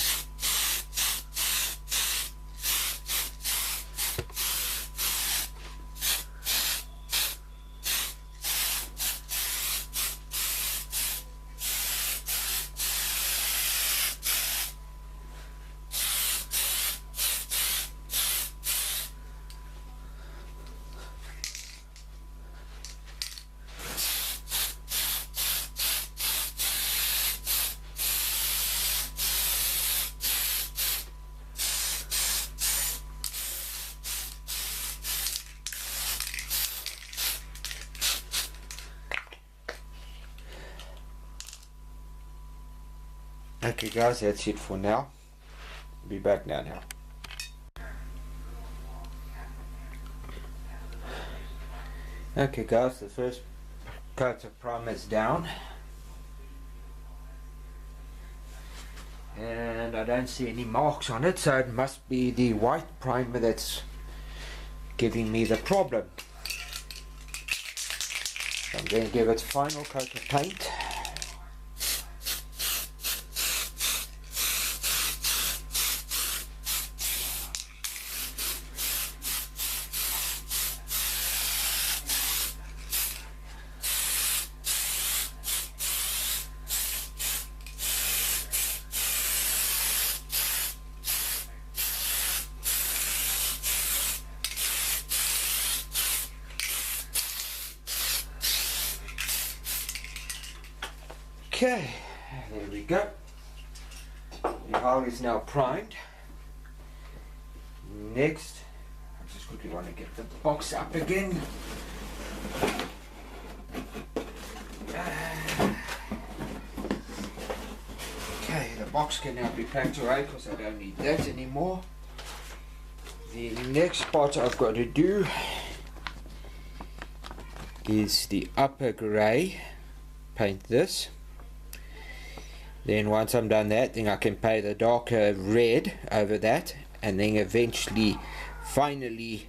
Okay guys, that's it for now. Be back now. Okay guys, the first coat of primer is down. And I don't see any marks on it, so it must be the white primer that's giving me the problem. So I'm going to give it a final coat of paint. Okay, there we go. The hull is now primed. Next, I just quickly want to get the box up again. Okay, the box can now be packed away because I don't need that anymore. The next part I've got to do is the upper grey. Paint this. Then once I'm done that, then I can paint the darker red over that, and then eventually, finally,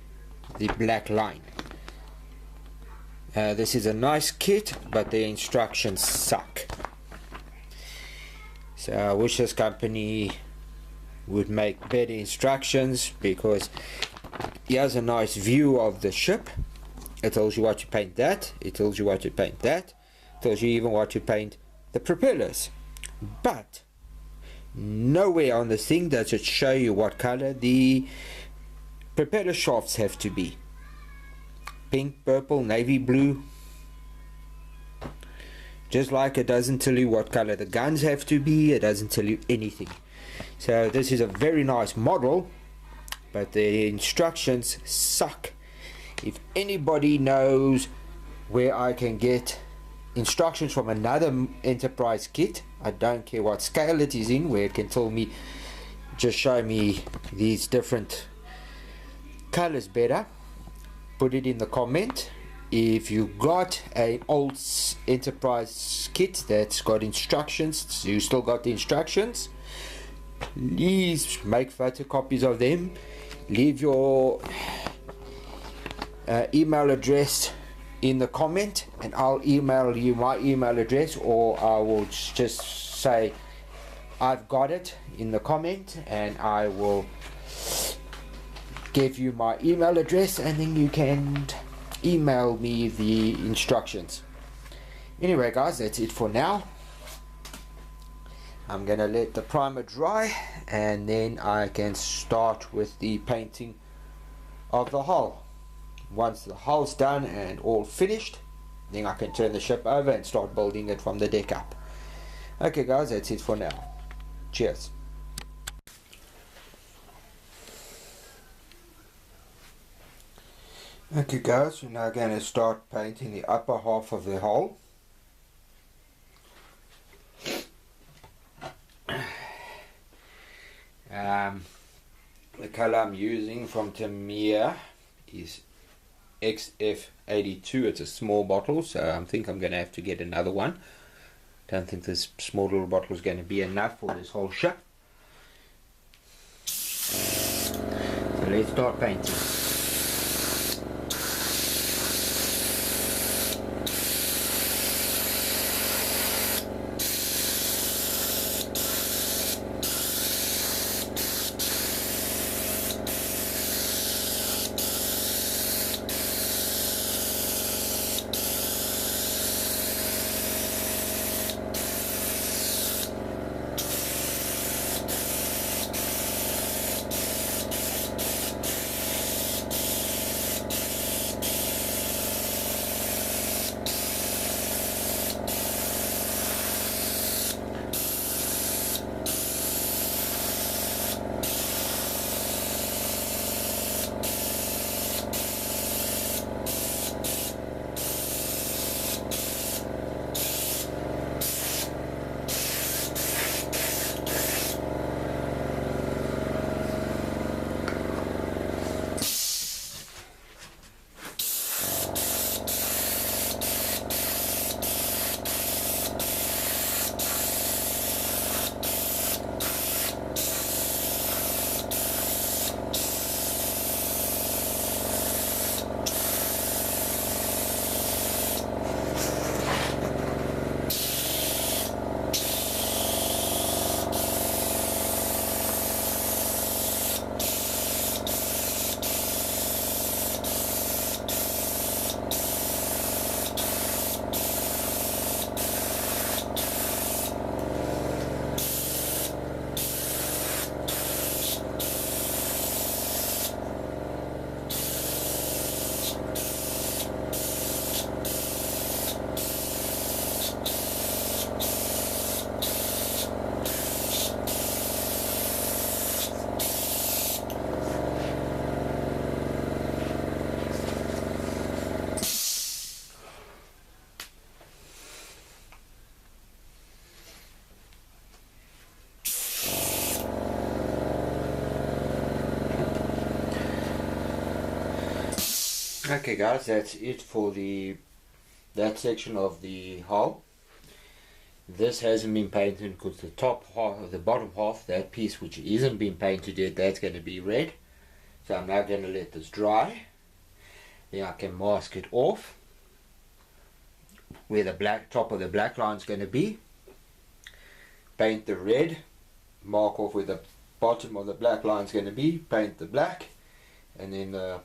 the black line. This is a nice kit, but the instructions suck. So I wish this company would make better instructions, because here's a nice view of the ship. It tells you what to paint that, it tells you what to paint that, it tells you even what to paint the propellers. But nowhere on this thing does it show you what color the propeller shafts have to be. Pink, purple, navy blue. Just like it doesn't tell you what color the guns have to be, it doesn't tell you anything. So this is a very nice model, but the instructions suck. If anybody knows where I can get instructions from another Enterprise kit, I don't care what scale it is in, where it can tell me, just show me these different colors better, put it in the comment. If you got an old Enterprise kit that's got instructions, you still got the instructions, please make photocopies of them. Leave your email address in the comment, and I'll email you my email address, or I will just say I've got it in the comment, and I will give you my email address, and then you can email me the instructions. Anyway guys, that's it for now. I'm gonna let the primer dry, and then I can start with the painting of the hull. Once the hull's done and all finished, then I can turn the ship over and start building it from the deck up. Okay guys, that's it for now. Cheers. Okay guys, we're now going to start painting the upper half of the hull. The color I'm using from Tamiya is XF82. It's a small bottle, so I think I'm going to have to get another one. Don't think this small little bottle is going to be enough for this whole ship. So let's start painting. Okay guys, that's it for that section of the hull. This hasn't been painted because the top half, the bottom half, that piece which isn't been painted yet, that's going to be red. So I'm now going to let this dry. Then I can mask it off. where the black top of the black line is going to be. Paint the red, mark off where the bottom of the black line is going to be, paint the black, and then the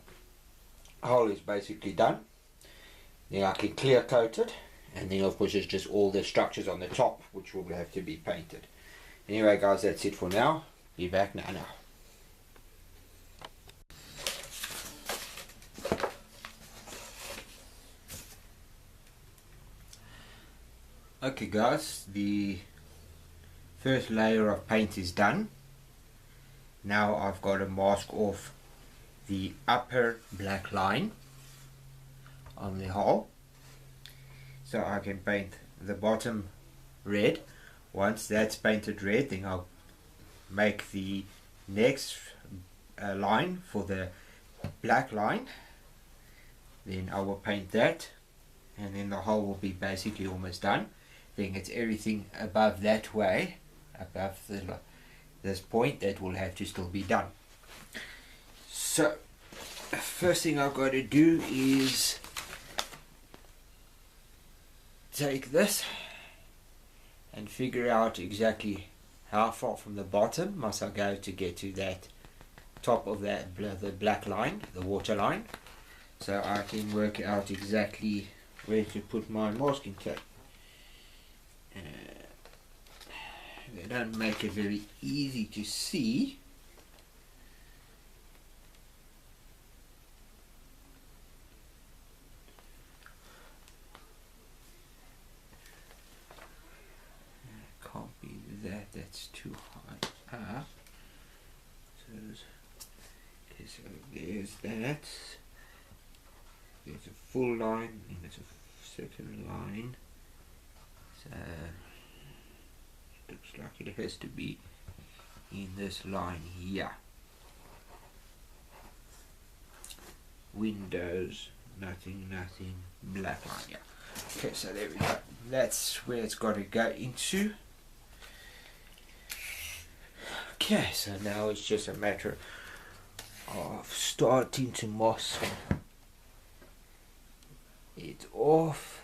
hole is basically done. Then I can clear coat it, and then of course it's just all the structures on the top which will have to be painted. Anyway guys, that's it for now. Be back now. Okay guys, the first layer of paint is done. Now I've got to mask off the upper black line on the hole, so I can paint the bottom red. Once that's painted red, then I'll make the next line for the black line. Then I will paint that, and then the hole will be basically almost done. Then it's everything above that way, above this point, that will have to still be done. So first thing I've got to do is take this and figure out exactly how far from the bottom must I go to get to that top of that the black line, the water line, so I can work out exactly where to put my masking tape. They don't make it very easy to see. Can't be that, that's too high up. So, okay, so there's that. There's a full line and there's a second line. So looks like it has to be in this line here. Windows, nothing, black line, yeah. Okay, so there we go. That's where it's got to go into. Okay, so now it's just a matter of starting to mask it off.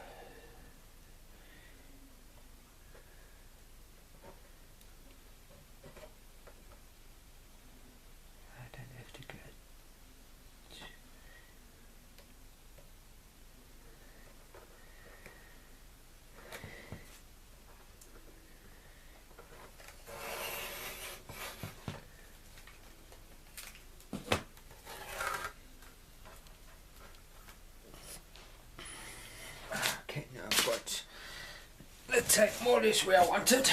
Tape more or less where I want it.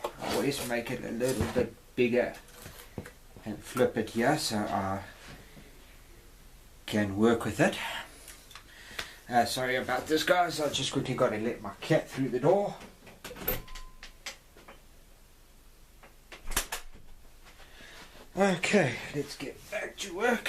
I always make it a little bit bigger and flip it here so I can work with it. Sorry about this guys, I just quickly got to let my cat through the door. Okay, let's get back to work.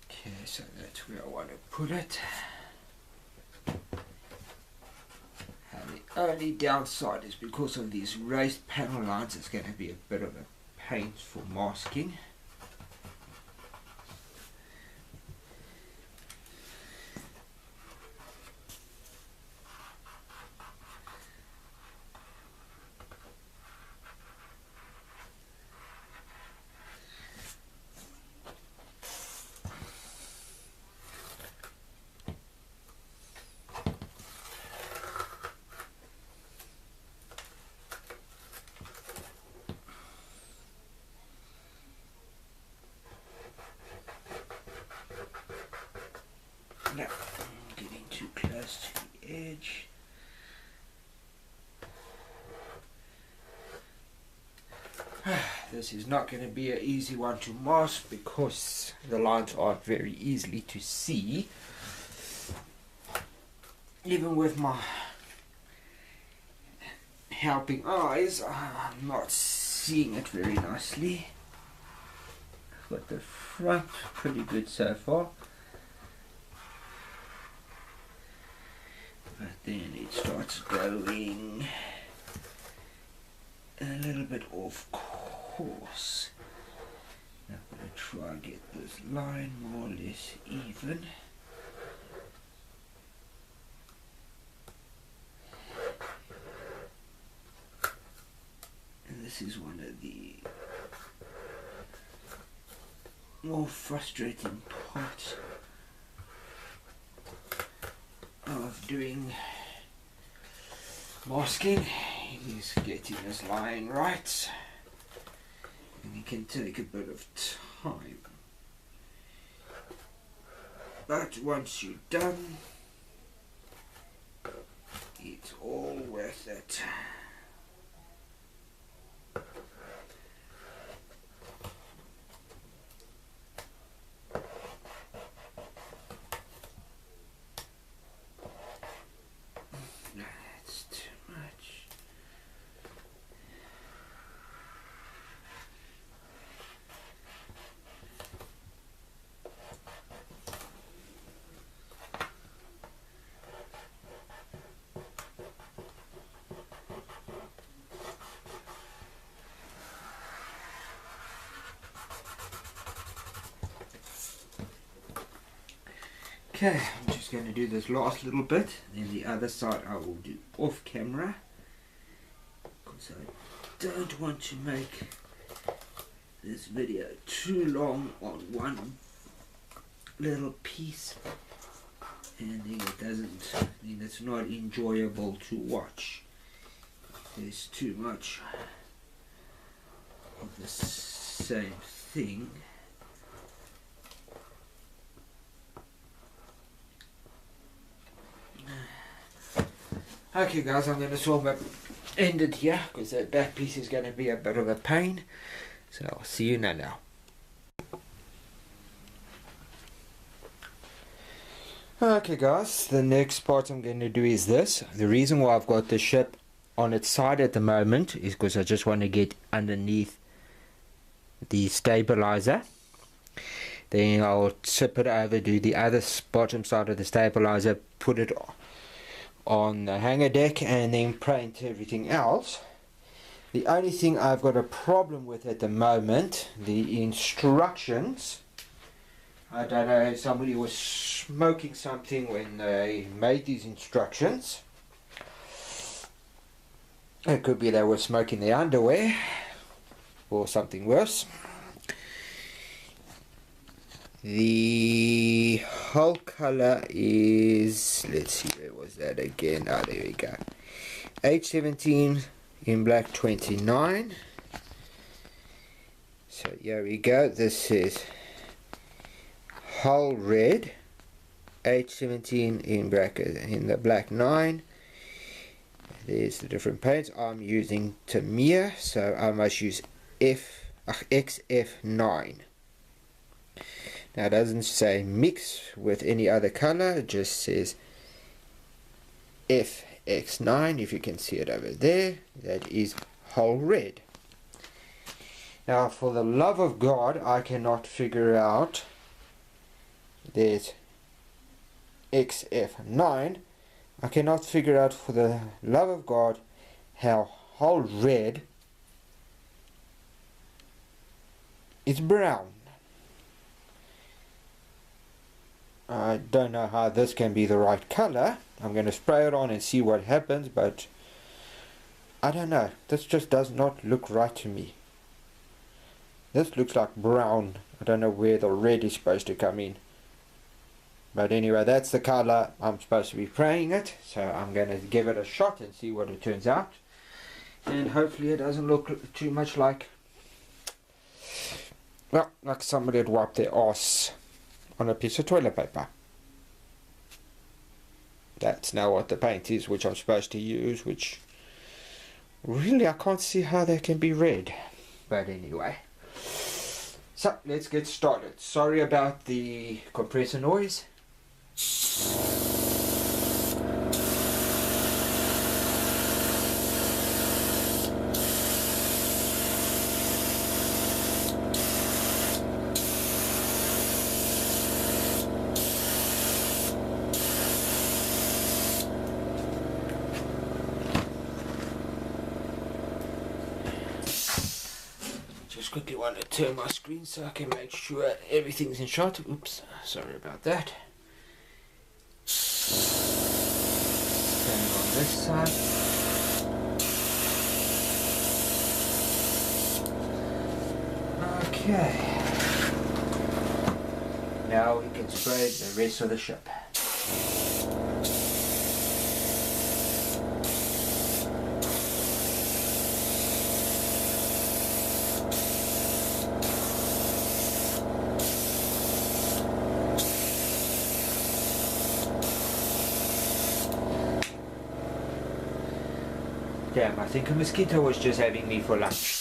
Okay, so that's where I want to put it. And the only downside is because of these raised panel lines, it's going to be a bit of a pain for masking. No, I'm getting too close to the edge. This is not going to be an easy one to mask because the lines aren't very easily to see. Even with my helping eyes, I'm not seeing it very nicely. got the front pretty good so far. But then it starts going a little bit off course. Now I'm going to try and get this line more or less even. And this is one of the more frustrating parts of doing masking, is getting this line right, and it can take a bit of time, but once you're done, it's all worth it. Okay, I'm just going to do this last little bit, then the other side I will do off camera, because I don't want to make this video too long on one little piece, and then it's not enjoyable to watch. There's too much of the same thing. Okay guys, I'm going to sort of end it here, because that back piece is going to be a bit of a pain. So I'll see you now. Okay guys, the next part I'm going to do is this. The reason why I've got the ship on its side at the moment is because I just want to get underneath the stabilizer. Then I'll tip it over, do the other bottom side of the stabilizer, put it on the hangar deck, and then paint everything else. The only thing I've got a problem with at the moment, the instructions. I don't know, somebody was smoking something when they made these instructions. It could be they were smoking their underwear or something worse. The hull color is, let's see, where was that again? Ah, there we go. H17 in black 29. So here we go. This is hull red, H17 in bracket in the black 9. There's the different paints. I'm using Tamiya, so I must use XF9. Now it doesn't say mix with any other color, it just says FX9, if you can see it over there. That is hull red. Now for the love of God, I cannot figure out, there's XF9, I cannot figure out for the love of God how hull red is brown. I don't know how this can be the right color. I'm going to spray it on and see what happens, but I don't know. This just does not look right to me. This looks like brown. I don't know where the red is supposed to come in. But anyway, that's the color I'm supposed to be spraying it. So I'm going to give it a shot and see what it turns out. And hopefully it doesn't look too much like, well, like somebody had wiped their ass on a piece of toilet paper. That's now what the paint is, which I'm supposed to use, which really I can't see how they can be red. But anyway, so let's get started. Sorry about the compressor noise. just quickly want to turn my screen so I can make sure everything's in shot. Oops, sorry about that. Turning on this side. Okay. Now we can spray the rest of the ship. Damn, I think a mosquito was just having me for lunch.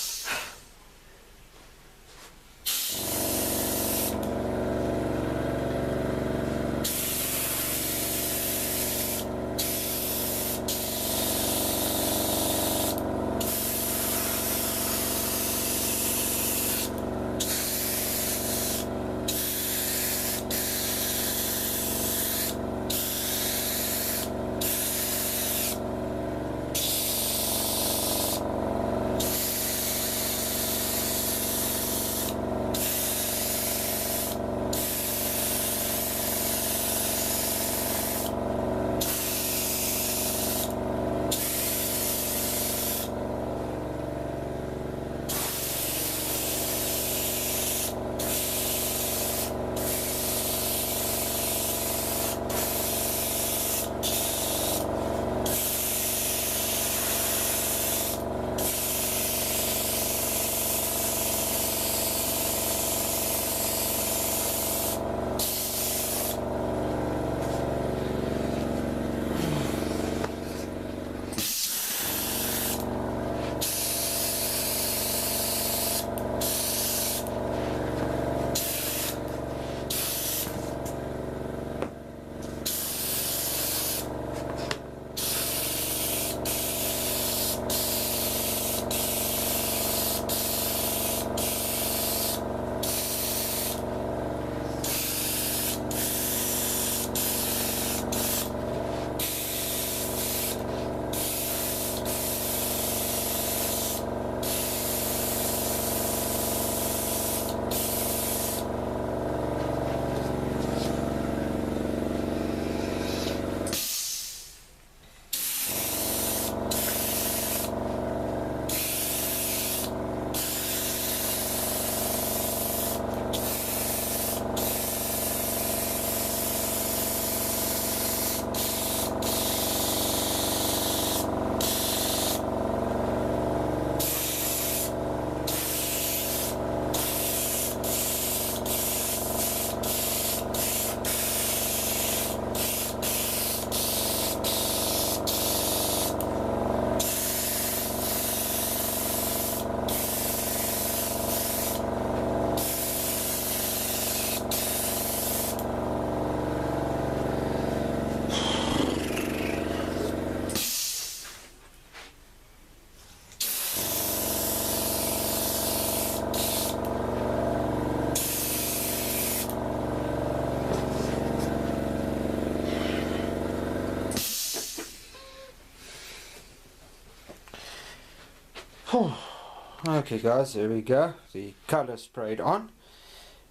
Okay guys, there we go. The colour sprayed on,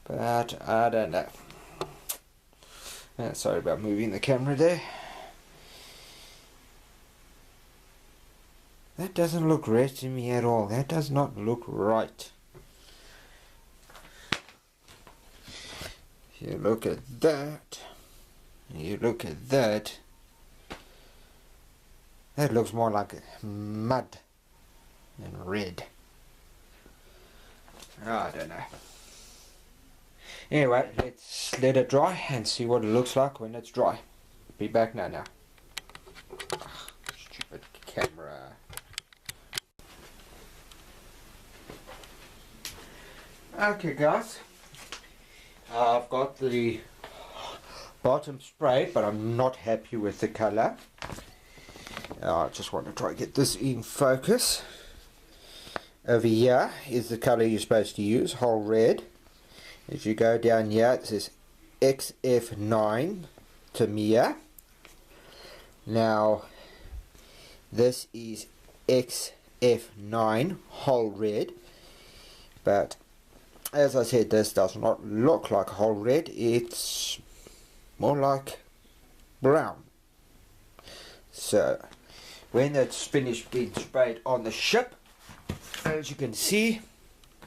but I don't know. Sorry about moving the camera there. That doesn't look red to me at all. That does not look right. If you look at that, you look at that, that looks more like mud than red. I don't know. Anyway, let's let it dry and see what it looks like when it's dry. Be back now. Stupid camera. Okay guys, I've got the bottom sprayed, but I'm not happy with the colour. I just want to try to get this in focus. Over here is the colour you're supposed to use, whole red. As you go down here, it says XF9 Tamiya. Now, this is XF9 whole red. But as I said, this does not look like whole red, it's more like brown. So when it's finished being sprayed on the ship, as you can see,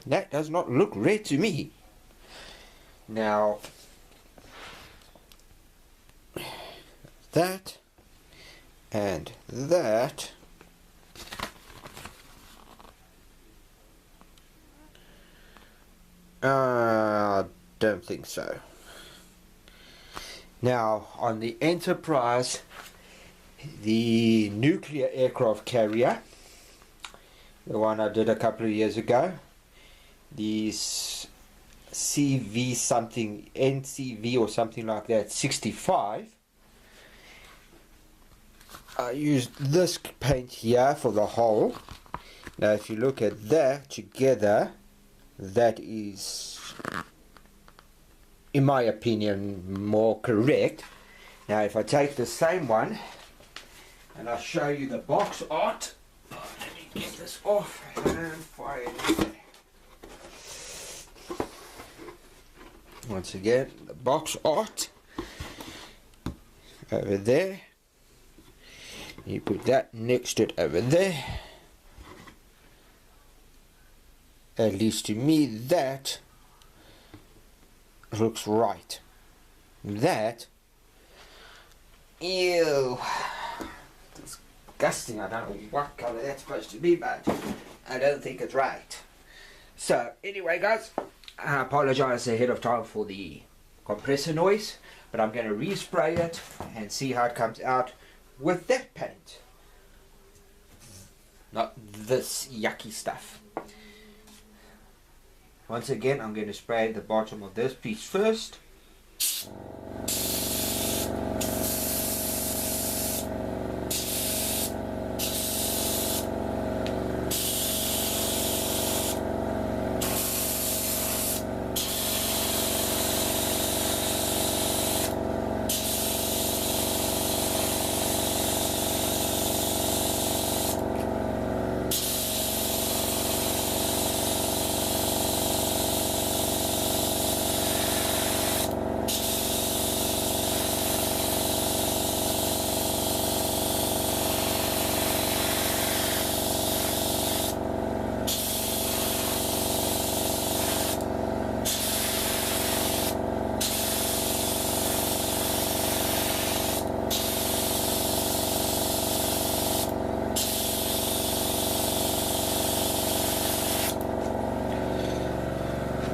that does not look red to me. Now that and that don't think so. Now on the Enterprise, the nuclear aircraft carrier, the one I did a couple of years ago, these CV something, NCV or something like that, 65, I used this paint here for the hull. Now if you look at that together, that is, in my opinion, more correct. Now if I take the same one and I show you the box art, let me get this off and fire it in there. Once again, the box art over there, you put that next to it over there. At least to me, that looks right. That, ew, disgusting. I don't know what colour that's supposed to be, but I don't think it's right. So anyway guys, I apologise ahead of time for the compressor noise, but I'm going to respray it and see how it comes out with that paint, not this yucky stuff. Once again, I'm going to spray the bottom of this piece first.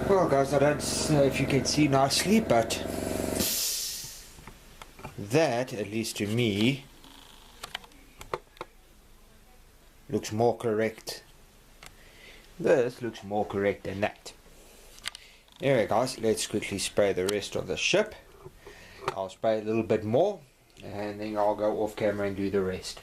Well guys, I don't know if you can see nicely, but that, at least to me, looks more correct. This looks more correct than that. Anyway guys, let's quickly spray the rest of the ship. I'll spray a little bit more and then I'll go off camera and do the rest.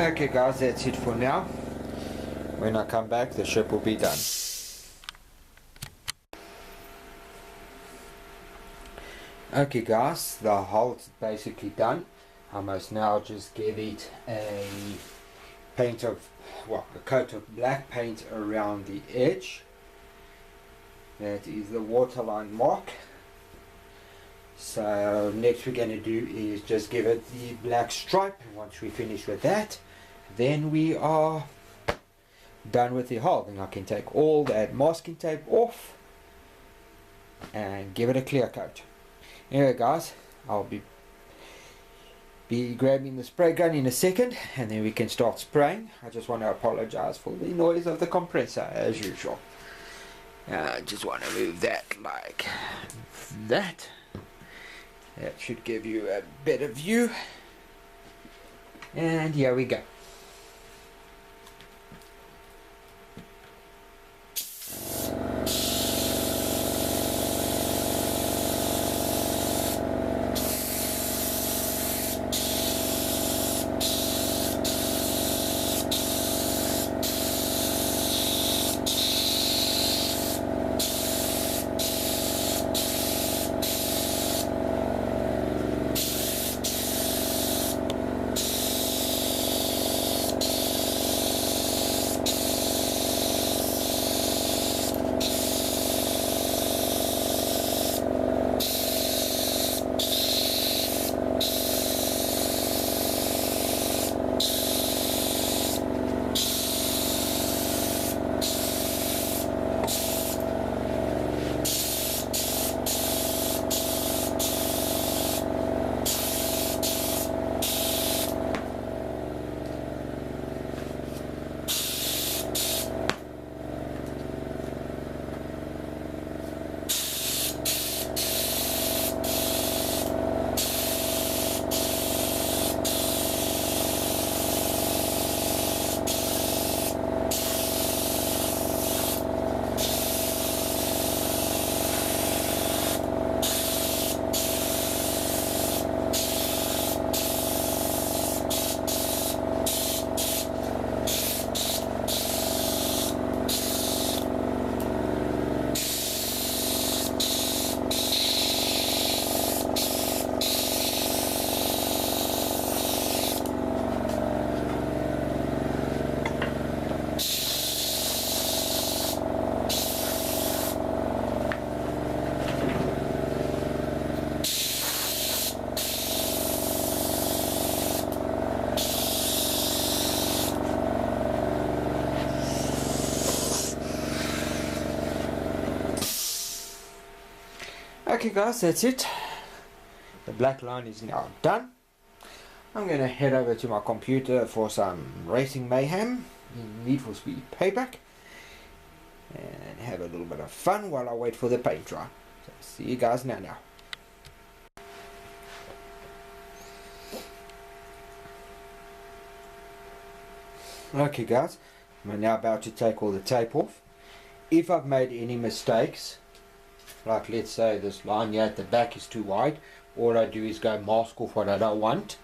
Okay guys, that's it for now. When I come back, the ship will be done. Okay guys, the hull's basically done. I must now just give it a coat of black paint around the edge. That is the waterline mark. So next we're going to do is just give it the black stripe, and once we finish with that, then we are done with the hull. Then I can take all that masking tape off and give it a clear coat. Anyway guys, I'll be grabbing the spray gun in a second, and then we can start spraying. I just want to apologize for the noise of the compressor as usual. I just want to move that like that. That should give you a better view. And here we go. Okay guys, that's it. The black line is now done. I'm going to head over to my computer for some racing mayhem in Need for Speed Payback and have a little bit of fun while I wait for the paint dry. So see you guys now. Okay guys, I'm now about to take all the tape off. If I've made any mistakes, like let's say this line here at the back is too wide, all I do is go mask off what I don't want,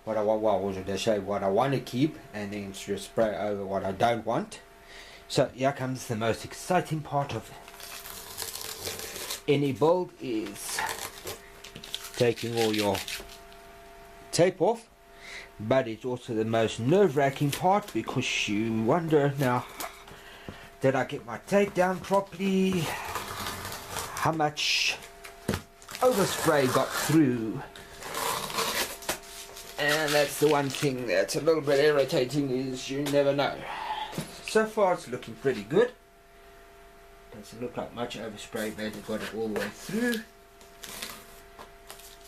what I want to keep, and then just spray over what I don't want. So here comes the most exciting part of any build, is taking all your tape off. But it's also the most nerve-wracking part, because you wonder, now, did I get my tape down properly? How much overspray got through? And that's the one thing that's a little bit irritating, is you never know. So far it's looking pretty good. Doesn't look like much overspray made it got it all the way through.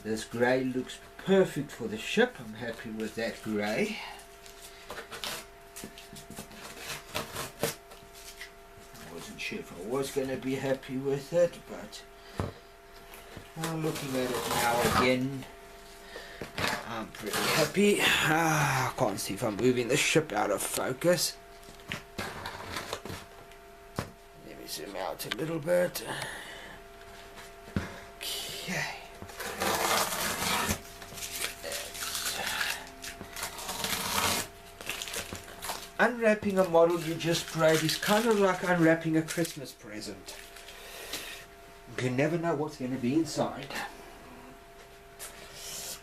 This grey looks perfect for the ship. I'm happy with that grey. I wasn't sure if I was going to be happy with it, but looking at it now again, I'm pretty happy. I can't see if I'm moving the ship out of focus. Let me zoom out a little bit. Okay. unwrapping a model you just sprayed is kind of like unwrapping a Christmas present. You never know what's going to be inside.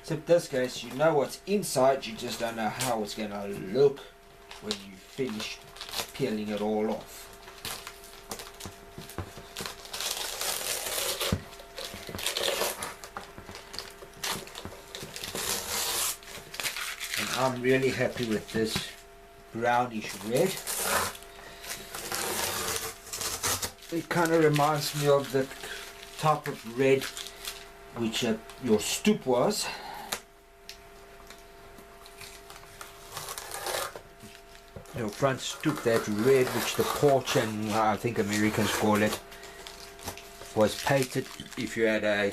Except this case, you know what's inside, you just don't know how it's going to look when you finish peeling it all off. And I'm really happy with this brownish red. It kind of reminds me of the type of red which your stoop was. Your front stoop, that red which the porch and I think Americans call it, was painted if you had a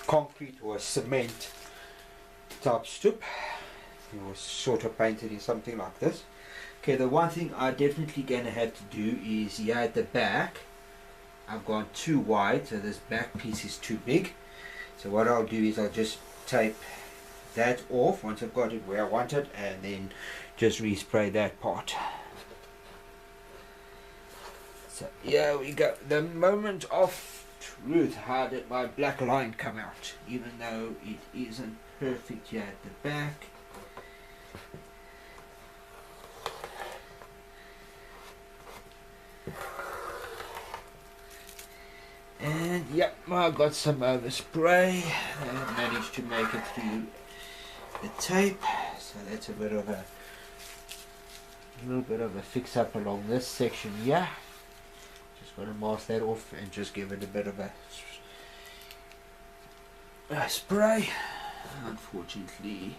concrete or a cement type stoop. It was sort of painted in something like this. Okay, the one thing I definitely gonna have to do is here at the back I've gone too wide, so this back piece is too big. So what I'll do is I'll just tape that off once I've got it where I want it, and then just respray that part. So here we go, the moment of truth. How did my black line come out, even though it isn't perfect here at the back? And yep, I got some overspray and managed to make it through the tape, so that's a little bit of a fix up along this section here. Just got to mask that off and just give it a bit of a spray. Unfortunately,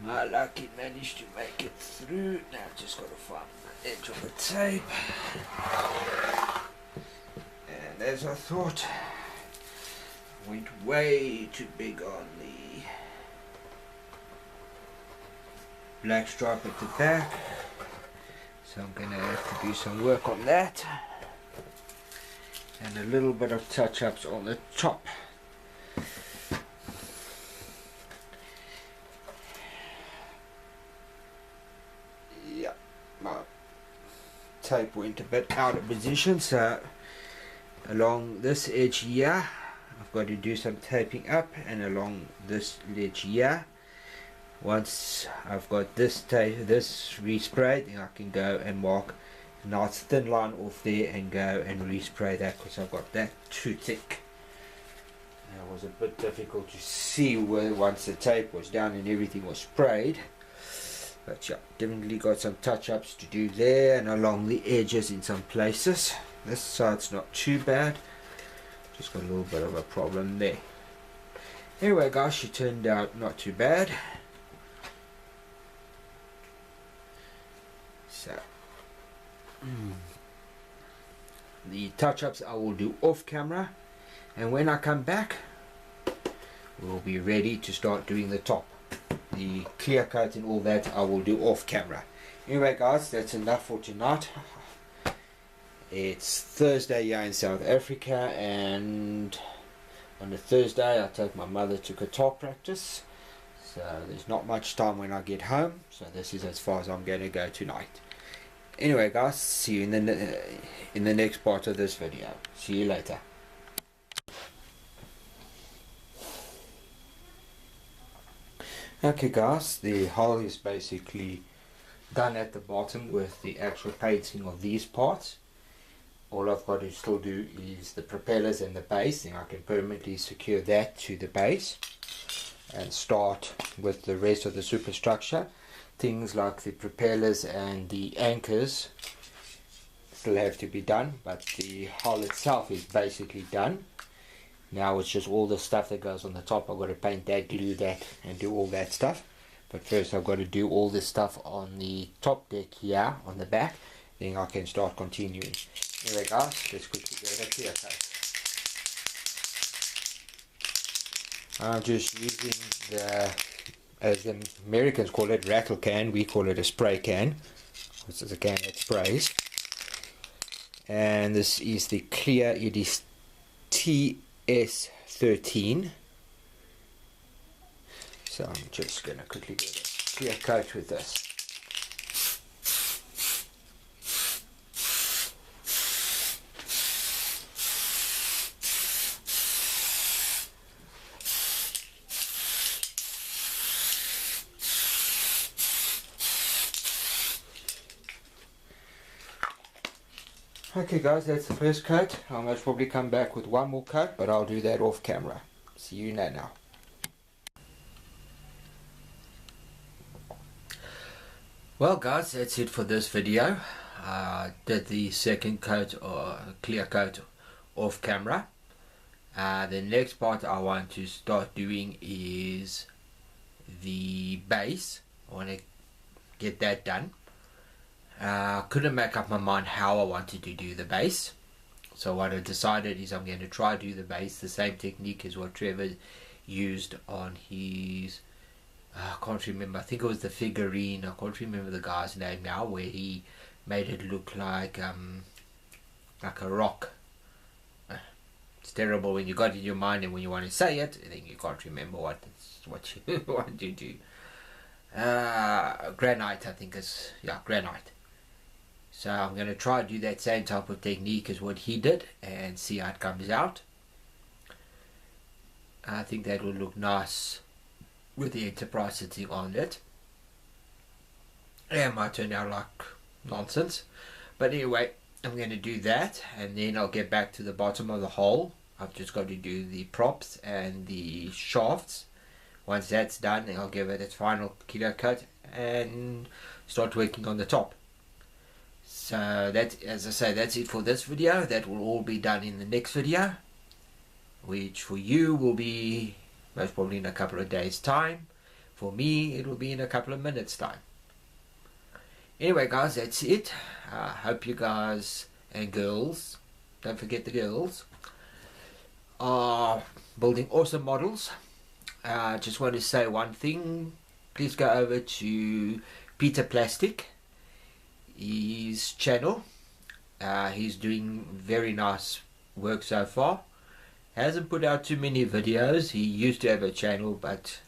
my luck, it managed to make it through. Now I've just got to find the edge of the tape. And as I thought, I went way too big on the black stripe at the back, so I'm going to have to do some work on that, and a little bit of touch-ups on the top. Yeah, my tape went a bit out of position, so along this edge here I've got to do some taping up, and along this edge here, once I've got this resprayed, then I can go and mark a nice thin line off there and go and respray that, because I've got that too thick. It was a bit difficult to see where once the tape was down and everything was sprayed, but yeah, definitely got some touch-ups to do there and along the edges in some places. This side's not too bad, just got a little bit of a problem there. Anyway guys, she turned out not too bad. So the touch-ups I will do off camera, and when I come back we'll be ready to start doing the top. The clear coat and all that I will do off camera. Anyway guys, that's enough for tonight. It's Thursday here in South Africa, and on a Thursday I take my mother to guitar practice, so there's not much time when I get home, so this is as far as I'm going to go tonight. Anyway guys, see you in the next part of this video. See you later. Okay guys, the hull is basically done at the bottom with the actual painting of these parts. All I've got to still do is the propellers and the base, and I can permanently secure that to the base and start with the rest of the superstructure. Things like the propellers and the anchors still have to be done, but the hull itself is basically done. Now it's just all the stuff that goes on the top. I've got to paint that, glue that, and do all that stuff. But first I've got to do all this stuff on the top deck here on the back, then I can start continuing. Anyway guys, let's quickly get a clear coat. I'm just using the, as the Americans call it, rattle can. We call it a spray can. This is a can that sprays. And this is the clear, it is TS13. So I'm just going to quickly get a clear coat with this. Okay guys, that's the first coat. I'll most probably come back with one more coat, but I'll do that off camera. See you now. Well guys, that's it for this video. I did the second coat, or clear coat, off camera. The next part I want to start doing is the base. I want to get that done. Couldn't make up my mind how I wanted to do the base, so what I decided is I'm going to try to do the base the same technique as what Trevor used on his, I can't remember, I think it was the figurine, I can't remember the guy's name now, where he made it look like a rock. It's terrible when you got it in your mind and when you want to say it, then you can't remember what you want to do. Granite, I think is, yeah, granite. So I'm going to try to do that same type of technique as what he did and see how it comes out. I think that will look nice with the Enterprise sitting on it. It might turn out like nonsense, but anyway, I'm going to do that and then I'll get back to the bottom of the hull. I've just got to do the props and the shafts. Once that's done, I'll give it its final kilo cut and start working on the top. So that, as I say, that's it for this video. That will all be done in the next video, which for you will be most probably in a couple of days time. For me, it will be in a couple of minutes time. Anyway guys, that's it. I hope you guys and girls, don't forget the girls, are building awesome models. I just want to say one thing. Please go over to Peter Plastic, his channel. He's doing very nice work so far. Hasn't put out too many videos. He used to have a channel, but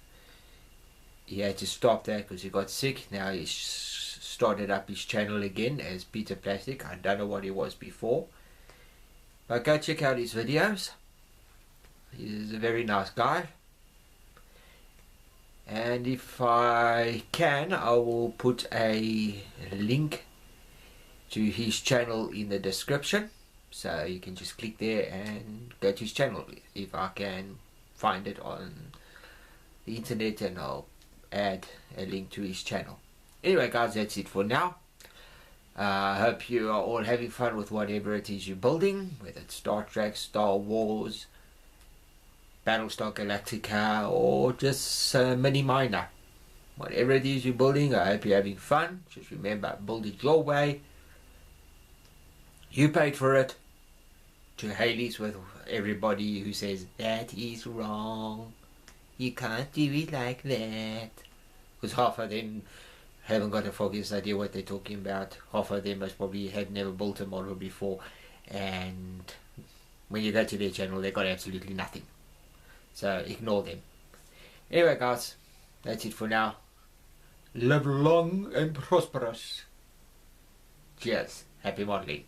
he had to stop that because he got sick. Now he's started up his channel again as Peter Plastic. I don't know what he was before, but go check out his videos. He's a very nice guy. And if I can, I will put a link to his channel in the description, so you can just click there and go to his channel if I can find it on the internet, and I'll add a link to his channel. Anyway guys, that's it for now. I hope you are all having fun with whatever it is you're building, whether it's Star Trek, Star Wars, Battlestar Galactica, or just mini miner. Whatever it is you're building, I hope you're having fun. Just remember, build it your way. You paid for it. To Haley's with everybody who says that is wrong, you can't do it like that, because half of them haven't got the foggiest idea what they're talking about. Half of them most probably have never built a model before, and when you go to their channel they got absolutely nothing. So ignore them. Anyway guys, that's it for now. Live long and prosperous. Cheers. Happy modeling.